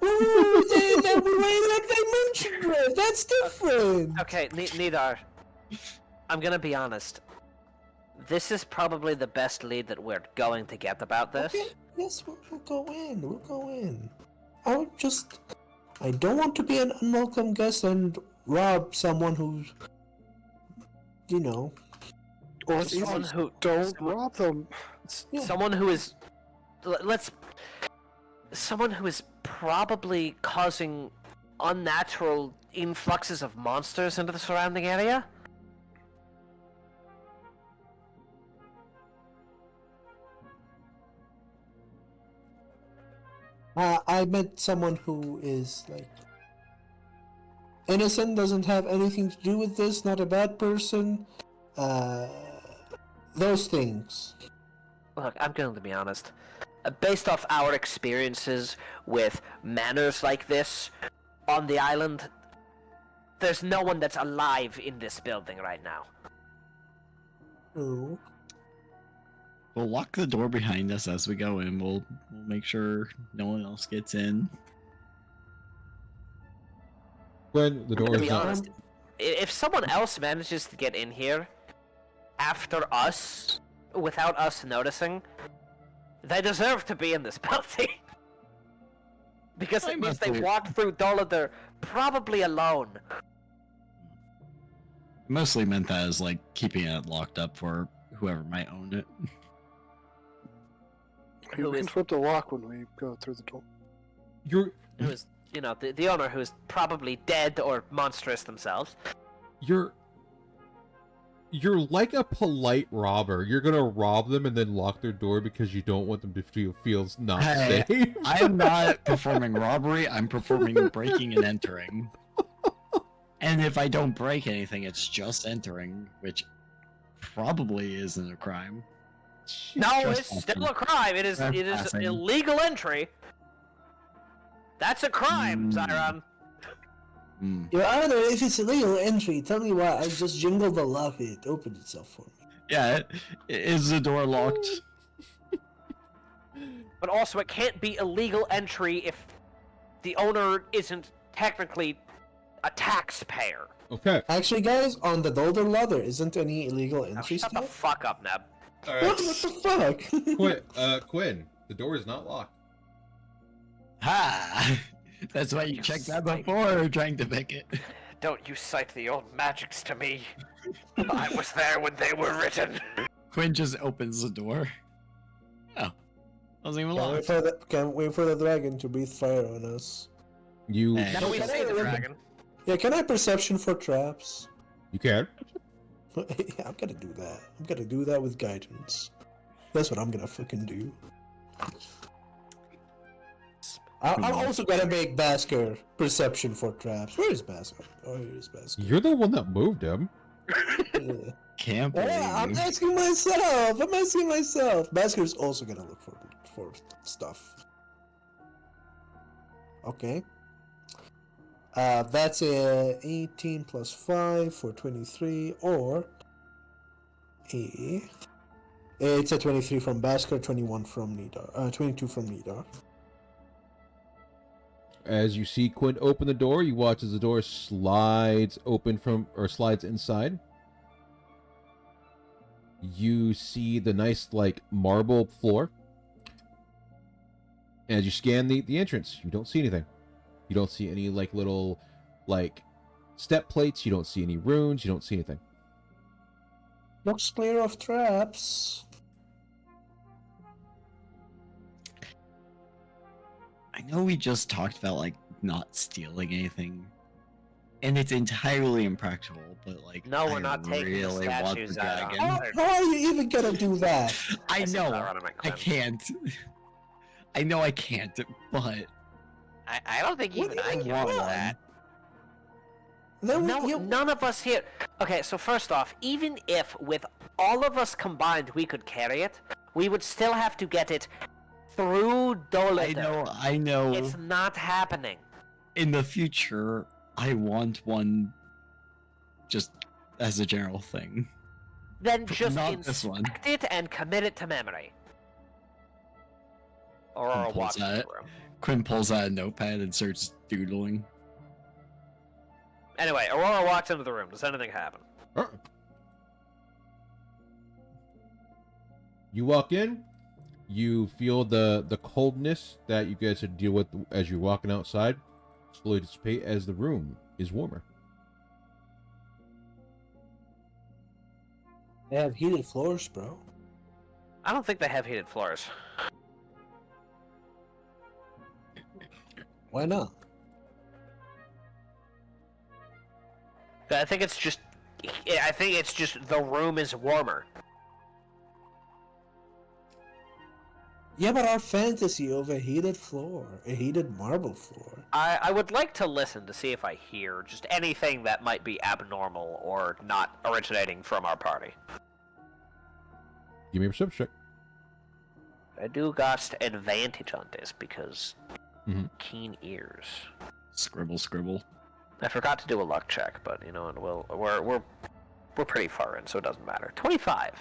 Ooh, like I mentioned it. That's different. Okay, Nidar, I'm gonna be honest. This is probably the best lead that we're going to get about this. Okay, yes, we'll go in. We'll go in. I don't want to be an unwelcome guest and rob someone who's, you know, Well, it's Someone easy. who Don't rob them. Yeah. someone who is someone who is probably causing unnatural influxes of monsters into the surrounding area. I met someone who is like innocent, doesn't have anything to do with this, not a bad person. Those things. Look, I'm going to be honest. Based off our experiences with manors like this on the island, there's no one that's alive in this building right now. Ooh. We'll lock the door behind us as we go in. We'll make sure no one else gets in. When the door To is be not honest, if someone else manages to get in here after us, without us noticing, they deserve to be in this building. Because it means they walked through Dolittle probably alone. Mostly meant that as like keeping it locked up for whoever might own it. Who We is- can flip the lock when we go through the door. you're Who is, you know, the owner who is probably dead or monstrous themselves. you're like a polite robber. You're gonna rob them and then lock their door because you don't want them to feel not Hey, safe. I am not performing robbery, I'm performing breaking and entering. And if I don't break anything, it's just entering, which probably isn't a crime. No, Just it's still a crime. It is Trespassing. illegal entry. That's a crime, Zyron. Hmm. Your Honor, if it's illegal entry, tell me why I just jingled the lock. It opened itself for me. Yeah, is the door locked? But also, it can't be illegal entry if the owner isn't technically a taxpayer. Okay. Actually, guys, on the Dolder Law, there isn't any illegal Now, entry shut the stuff. fuck up, Neb. What the fuck? Quinn, the door is not locked. Ha! That's why you checked that before trying to pick it. Don't you cite the old magics to me. I was there when they were written. Quinn just opens the door. Oh. Wasn't even locked. Can't wait for the dragon to breathe fire on us. You Hey. Can we see the dragon? Yeah, can I perception for traps? you can. Yeah, I'm gonna do that. I'm gonna do that with guidance. That's what I'm gonna fucking do. I'm also gonna make Basker perception for traps. Where is Basker? Oh, here is Basker. You're the one that moved him. Yeah. Can't Yeah, I'm believe. asking myself. I'm asking myself. Basker's also gonna look for stuff. Okay. That's a 18 plus 5 for 23, or it's a 23 from Basker, 21 from Nidar, 22 from Nidar. As you see Quinn open the door, you watch as the door slides open slides inside. You see the nice, like, marble floor. As you scan the entrance, you don't see anything. You don't see any, like, little, like, step plates. You don't see any runes. You don't see anything. Looks clear of traps. I know we just talked about like not stealing anything and it's entirely impractical. But like, No, we're I not taking the really want statues the out. dragon. How are you even gonna do that? I This is know, not running my I clan. can't. I know I can't, but I don't think even I can want do one. that. Then No, you, none of us here. Okay, so first off, even if with all of us combined we could carry it, we would still have to get it through Dolittle. I know. It's not happening. In the future, I want one just as a general thing. Then just Not this one. inspect it and commit it to memory. Aurora Pulls walks into out. the room. Quinn pulls out a notepad and starts doodling. Anyway, Aurora walks into the room. Does anything happen? You walk in, you feel the coldness that you guys had to deal with as you're walking outside slowly dissipate as the room is warmer. they have heated floors, bro. I don't think they have heated floors. Why not? I think it's just the room is warmer. Yeah, but our fantasy of a heated floor, a heated marble floor. I would like to listen to see if I hear just anything that might be abnormal or not originating from our party. Give me a perception check. I do got advantage on this because Mhm. keen ears. Scribble, scribble. I forgot to do a luck check, but you know, and we're pretty far in, so it doesn't matter. 25.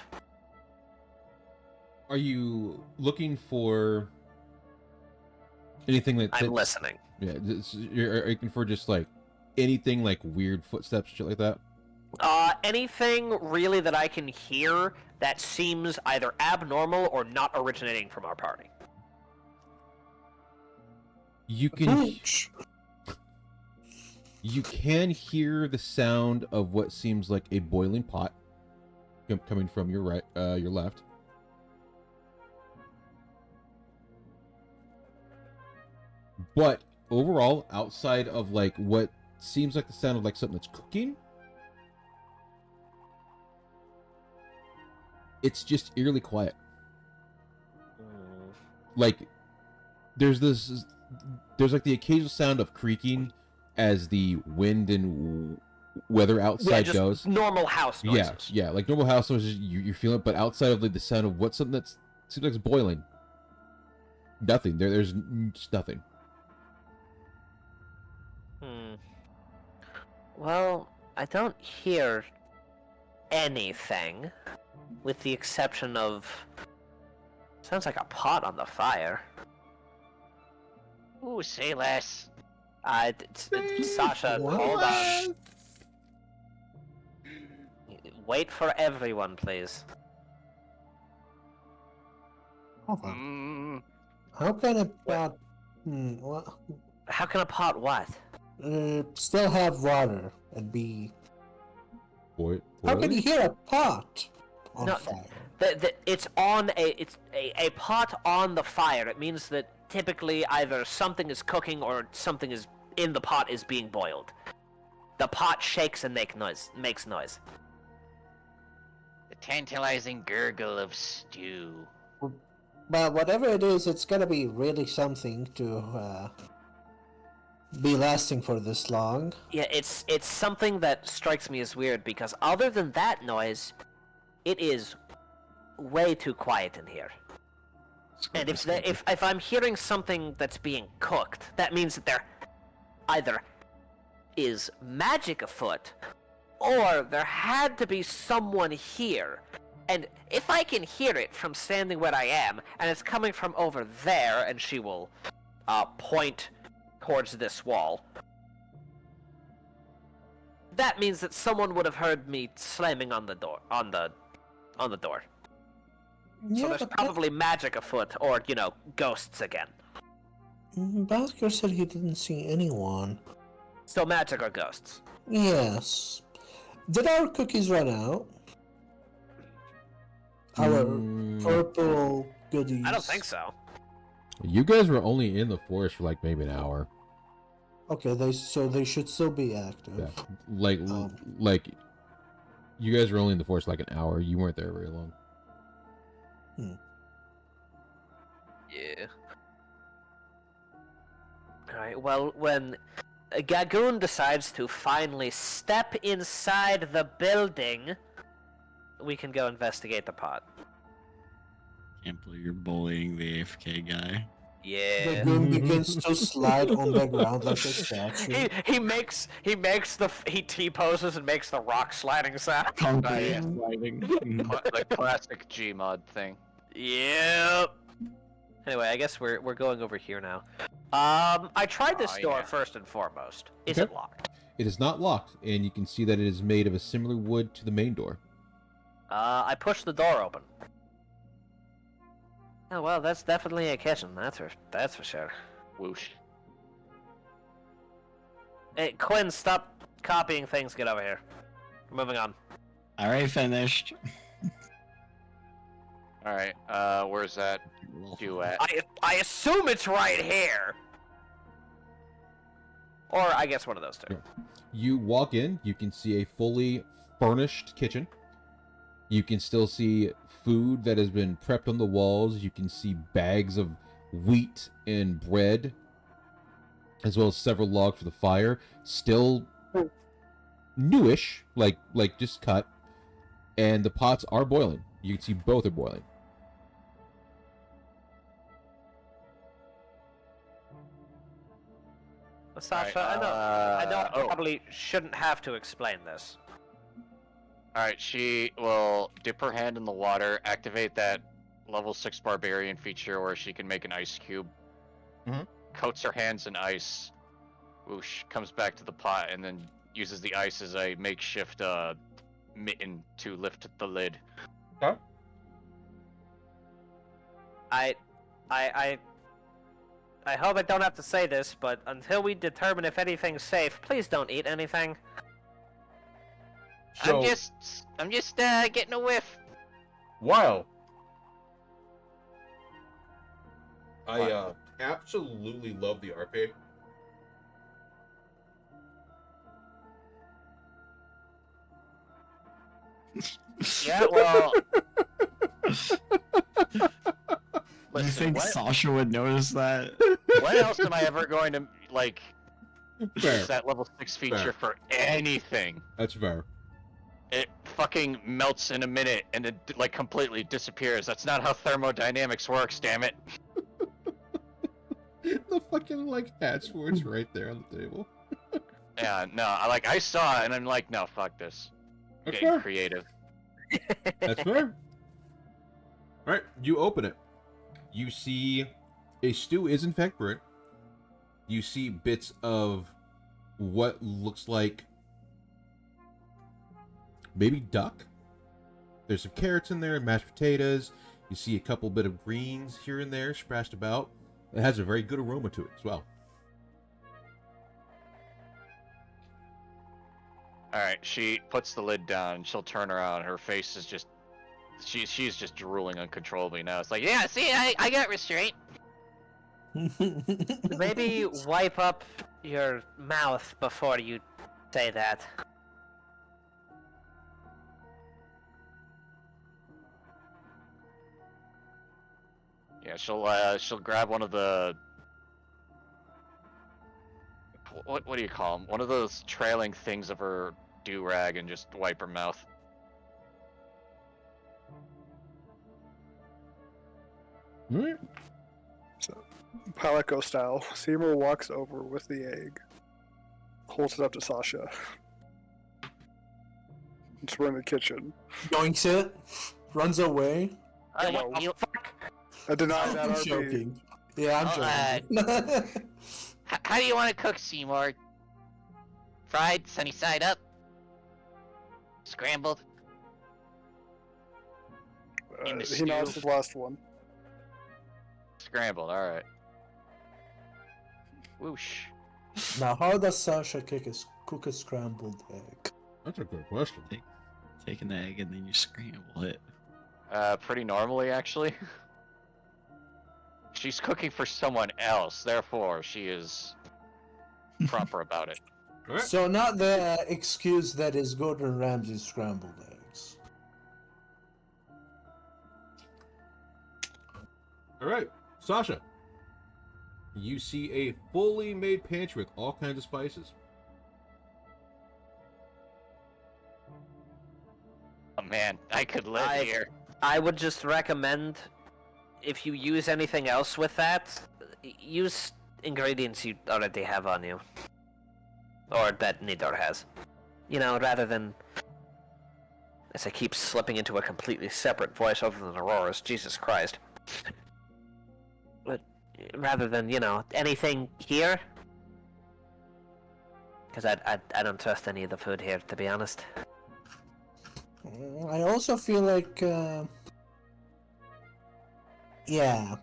Are you looking for anything I'm listening. Yeah, you're looking for just like anything like weird footsteps, shit like that? Anything really that I can hear that seems either abnormal or not originating from our party. You can Hooch. you can hear the sound of what seems like a boiling pot coming from your right, your left. But overall, outside of like what seems like the sound of like something that's cooking, it's just eerily quiet. Like there's like the occasional sound of creaking as the wind and weather outside just goes. normal house noises. Yeah, like normal house noises, you feel it, but outside of like the sound of what something that's seems like it's boiling, nothing. There's just nothing. Well, I don't hear anything, with the exception of sounds like a pot on the fire. Ooh, say less. Sasha, What? hold on. Wait for everyone, please. Hold on. Mm, How can a pot what? How can a pot what? Still have water and be? Boy, How can you hear a pot on No, fire? It's on a pot on the fire. It means that typically either something is cooking or something is in the pot is being boiled. The pot shakes and makes noise. the tantalizing gurgle of stew. But whatever it is, it's gonna be really something to be lasting for this long. Yeah, it's something that strikes me as weird because other than that noise, it is way too quiet in here. And if I'm hearing something that's being cooked, that means that there either is magic afoot, or there had to be someone here. And if I can hear it from standing where I am, and it's coming from over there, and she will point towards this wall, that means that someone would have heard me slamming on the door. On the door. So there's but probably magic afoot, or, you know, ghosts again. Basker said he didn't see anyone. So magic or ghosts. Yes. Did our cookies run out? Our purple goodies. I don't think so. You guys were only in the forest for like maybe an hour. Okay, they should still be active. Yeah. Like, like, you guys were only in the forest like an hour. You weren't there very long. Yeah. Alright, well, when Gagoon decides to finally step inside the building, we can go investigate the pot. Can't believe you're bullying the AFK guy. Yeah. The goon begins to slide on the ground like a statue. He T-poses and makes the rock sliding sound. Concrete yeah. sliding. The classic Gmod thing. Yep. Anyway, I guess we're going over here now. I tried this door yeah. first and foremost. Is Okay. it locked? It is not locked, and you can see that it is made of a similar wood to the main door. I pushed the door open. Oh well, that's definitely a kitchen. That's for sure. Whoosh. Hey, Quinn, stop copying things. Get over here. Moving on. Alright, finished. Alright, where's that do at? I assume it's right here. Or I guess one of those two. You walk in, you can see a fully furnished kitchen. You can still see food that has been prepped on the walls. You can see bags of wheat and bread, as well as several logs for the fire. Still newish, like just cut. And the pots are boiling. You can see both are boiling. Sasha, Alright, I know I oh. probably shouldn't have to explain this. Alright, she will dip her hand in the water, activate that level 6 barbarian feature where she can make an ice cube. Mhm. Coats her hands in ice. Whoosh, comes back to the pot and then uses the ice as a makeshift mitten to lift the lid. I hope I don't have to say this, but until we determine if anything's safe, please don't eat anything. So, I'm just getting a whiff. wow. I absolutely love the RP. Yeah, well. Do you Listen, think what, Sasha would notice that? when else am I ever going to like Fair. use that level 6 feature Fair. for anything? That's fair. It fucking melts in a minute and it like completely disappears. That's not how thermodynamics works, damn it. The fucking like hatch sword's right there on the table. Yeah, no, I saw it and I'm like, no, fuck this. I'm That's getting fair. creative. That's fair. All right, you open it. You see a stew is in fact burnt. You see bits of what looks like maybe duck. There's some carrots in there, mashed potatoes. You see a couple bit of greens here and there splashed about. It has a very good aroma to it as well. Alright, she puts the lid down, she'll turn around, her face is just she's just drooling uncontrollably now. It's like, yeah, see, I got restraint. Maybe wipe up your mouth before you say that. Yeah, she'll grab one of the what do you call them? One of those trailing things of her do-rag and just wipe her mouth. Alright. Palico style, Seymour walks over with the egg, holds it up to Sasha. It's we're in the kitchen. Yoinks it, runs away. I deny that I'm RP. joking. Yeah, I'm joking. How do you want to cook, Seymour? Fried, sunny side up? Scrambled? In the He nods stew. the last one. Scrambled, alright. Whoosh. Now, how does Sasha cook a scrambled egg? That's a good question. Take an egg and then you scramble it. Pretty normally, actually. She's cooking for someone else, therefore she is proper about it. All right. So not the excuse that is Gordon Ramsay's scrambled eggs. All right, Sasha. You see a fully made pantry with all kinds of spices. Oh man, I could live here. I would just recommend, if you use anything else with that, use ingredients you already have on you. Or that Nidor has. You know, rather than... As I keep slipping into a completely separate voice other than Aurora's, Jesus Christ. But rather than, you know, anything here? Because I don't trust any of the food here, to be honest. I also feel like, yeah.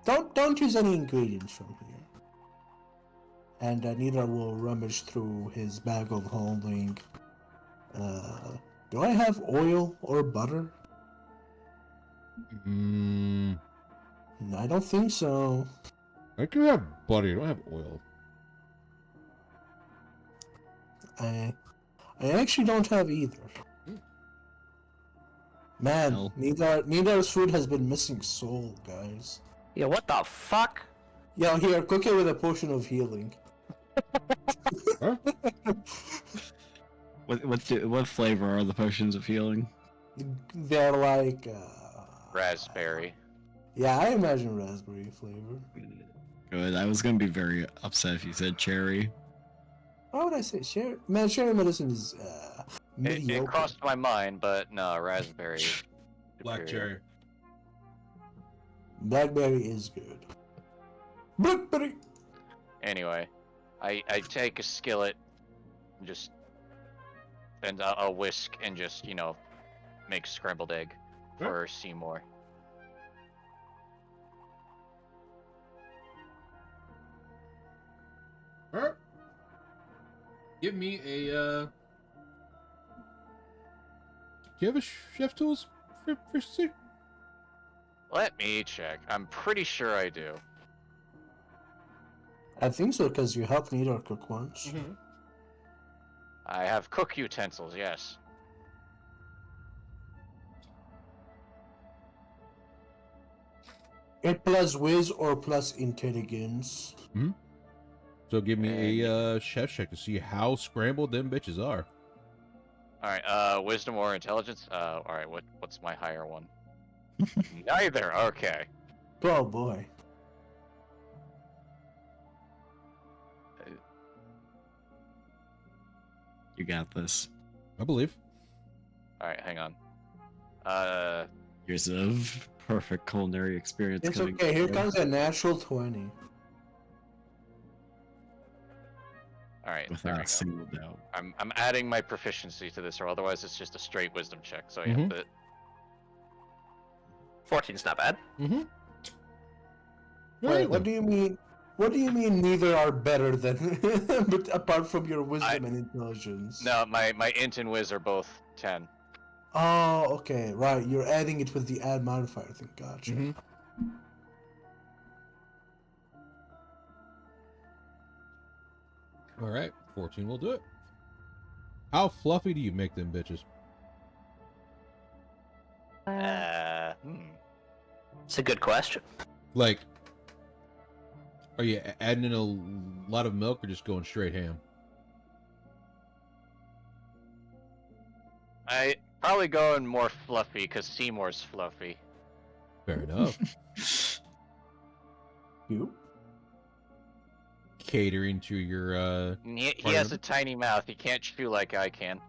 Don't use any ingredients from here. And neither will rummage through his bag of holding. Do I have oil or butter? I don't think so. I can have butter. I don't have oil. I actually don't have either. Man, No. Nidar's food has been missing soul, guys. Yeah, what the fuck? Yeah, here, cook it with a potion of healing. Huh? What flavor are the potions of healing? They're like, Raspberry. yeah, I imagine raspberry flavor. Good. I was gonna be very upset if you said cherry. Why would I say cherry? Man, cherry medicine is It mediocre. crossed my mind, but no, raspberry. Black cherry. Blackberry is good. Blackberry. Anyway, I take a skillet and just and a whisk and just, you know, make scrambled egg for Seymour. All right. Give me a. Do you have a chef tools for Sue? Let me check. I'm pretty sure I do. I think so, because you helped Nidar cook once. Mm-hmm. I have cook utensils, yes. It plus whiz or plus intelligence. So give me a chef check to see how scrambled them bitches are. Alright, wisdom or intelligence? Alright, what's my higher one? Neither, okay. Oh boy. You got this. I believe. Alright, hang on. Years of perfect culinary experience. It's coming okay, here together. comes a natural 20. Alright, there Without we a go. single doubt. I'm adding my proficiency to this, or otherwise it's just a straight wisdom check. So yeah, Mhm. 14's not bad. Mm-hmm. Wait, what do you mean? What do you mean neither are better than but apart from your wisdom and intelligence? no, my int and whiz are both 10. Oh, okay, right. You're adding it with the add modifier thing. Gotcha. Mhm. All right, 14 will do it. How fluffy do you make them bitches? It's a good question. Like, are you adding in a lot of milk or just going straight ham? I probably going more fluffy because Seymour's fluffy. Fair enough. You? Catering to your He has a tiny mouth. He can't chew like I can.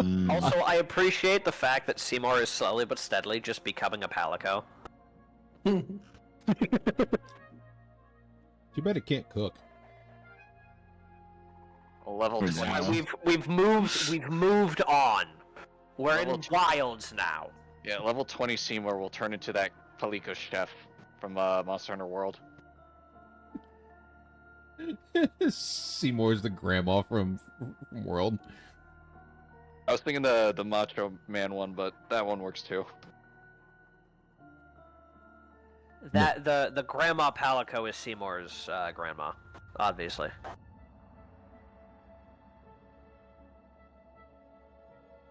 Mm. Also, I appreciate the fact that Seymour is slowly but steadily just becoming a palico. Too bad it can't cook. Level For 20. now. We've moved on. We're Level in tw- wilds now. Yeah, level 20 Seymour will turn into that Palico chef from Monster Hunter World. Seymour's the grandma from World. I was thinking the Macho Man one, but that one works too. That the grandma Palico is Seymour's grandma, obviously.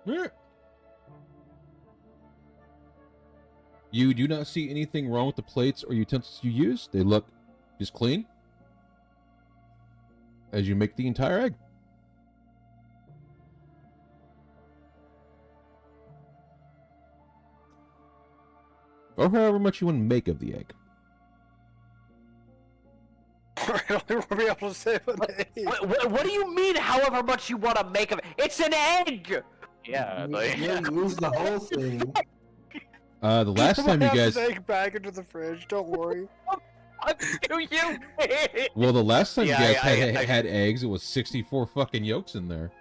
Alright. You do not see anything wrong with the plates or utensils you use. They look just clean as you make the entire egg. Or however much you want to make of the egg. I don't even want to be able to say what it is. What do you mean, however much you want to make of it? It's an egg! Yeah, You like use the whole thing. The last time you Have guys... this egg back into the fridge. Don't worry. What do you mean? Well, the last time Yeah, you guys I- had eggs, it was 64 fucking yolks in there.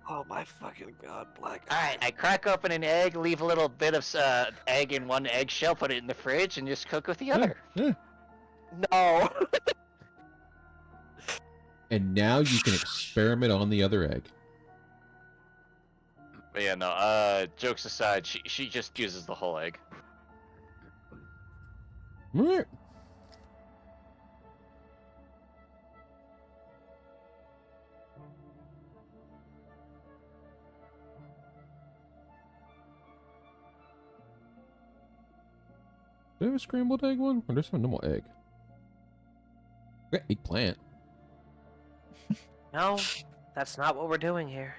Oh my fucking god, Black. All right, I crack open an egg, leave a little bit of egg in one eggshell, put it in the fridge, and just cook with the other. Yeah. No. And now you can experiment on the other egg. But yeah, no. Jokes aside, she just uses the whole egg. Alright. Do I have a scrambled egg one? Or just a normal egg? Okay, eggplant. No, that's not what we're doing here.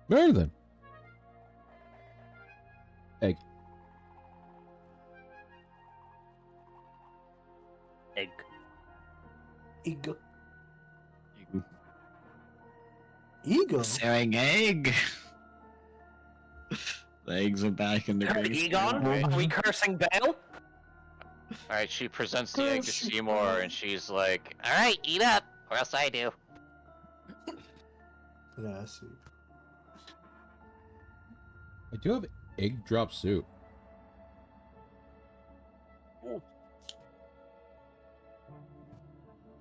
Better then. Egg. Egg. Ego. Eagle. Ego? Saying egg. The eggs are back in the grease. Egon? Are we cursing Bale? All right, she presents the egg to Seymour, and she's like, "All right, eat up, or else I do." Yeah, I see. I do have egg drop soup.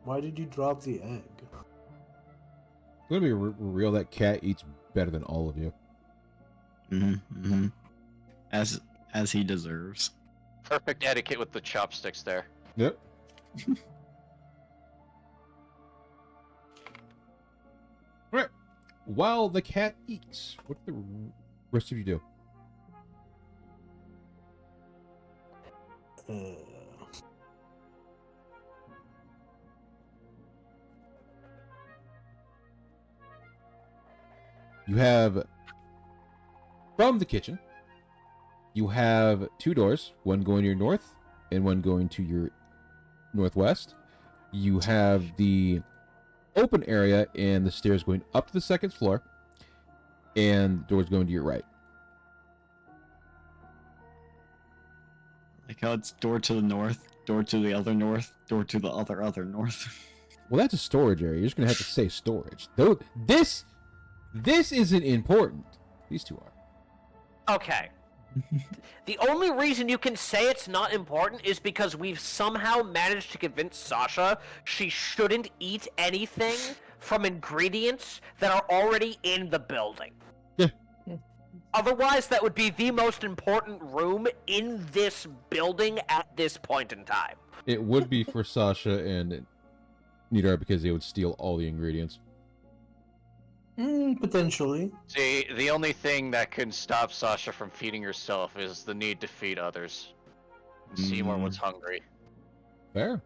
Why did you drop the egg? I'm gonna be real. That cat eats better than all of you. As he deserves. Perfect etiquette with the chopsticks there. Yep. Right. While the cat eats, what do the rest of you do? You have, from the kitchen, you have two doors, one going to your north and one going to your northwest. You have the open area and the stairs going up to the second floor, and doors going to your right. Like how it's door to the north, door to the other north, door to the other north. Well, that's a storage area. You're just gonna have to say storage. Though this isn't important. These two are. Okay. The only reason you can say it's not important is because we've somehow managed to convince Sasha she shouldn't eat anything from ingredients that are already in the building. Yeah. Otherwise, that would be the most important room in this building at this point in time. It would be for Sasha and Nidar because they would steal all the ingredients. Potentially. See, the only thing that can stop Sasha from feeding herself is the need to feed others. Seymour was hungry. Fair.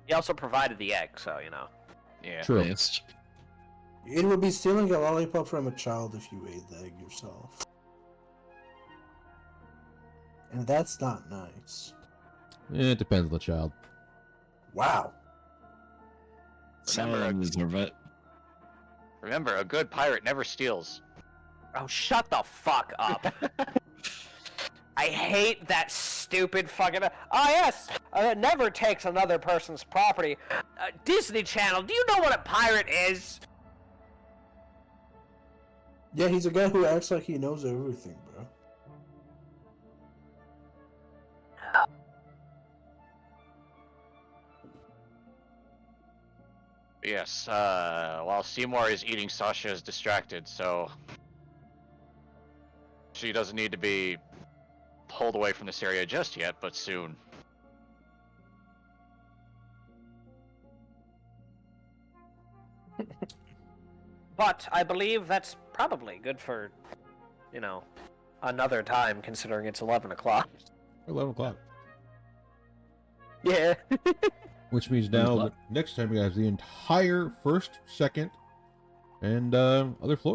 He also provided the egg, so, you know. Yeah. True. Yes. It would be stealing a lollipop from a child if you ate the egg yourself. And that's not nice. It depends on the child. Wow. Some of them deserve it. Remember, a good pirate never steals. Oh, shut the fuck up. I hate that stupid fucking... Oh, yes! It never takes another person's property. Disney Channel, do you know what a pirate is? Yeah, he's a guy who acts like he knows everything, bro. Yes, while Seymour is eating, Sasha is distracted, so she doesn't need to be pulled away from this area just yet, but soon. But I believe that's probably good for, another time, considering it's 11 o'clock. 11 o'clock. Yeah. Which means 11 now, o'clock. next time we have the entire first, second, and other floors.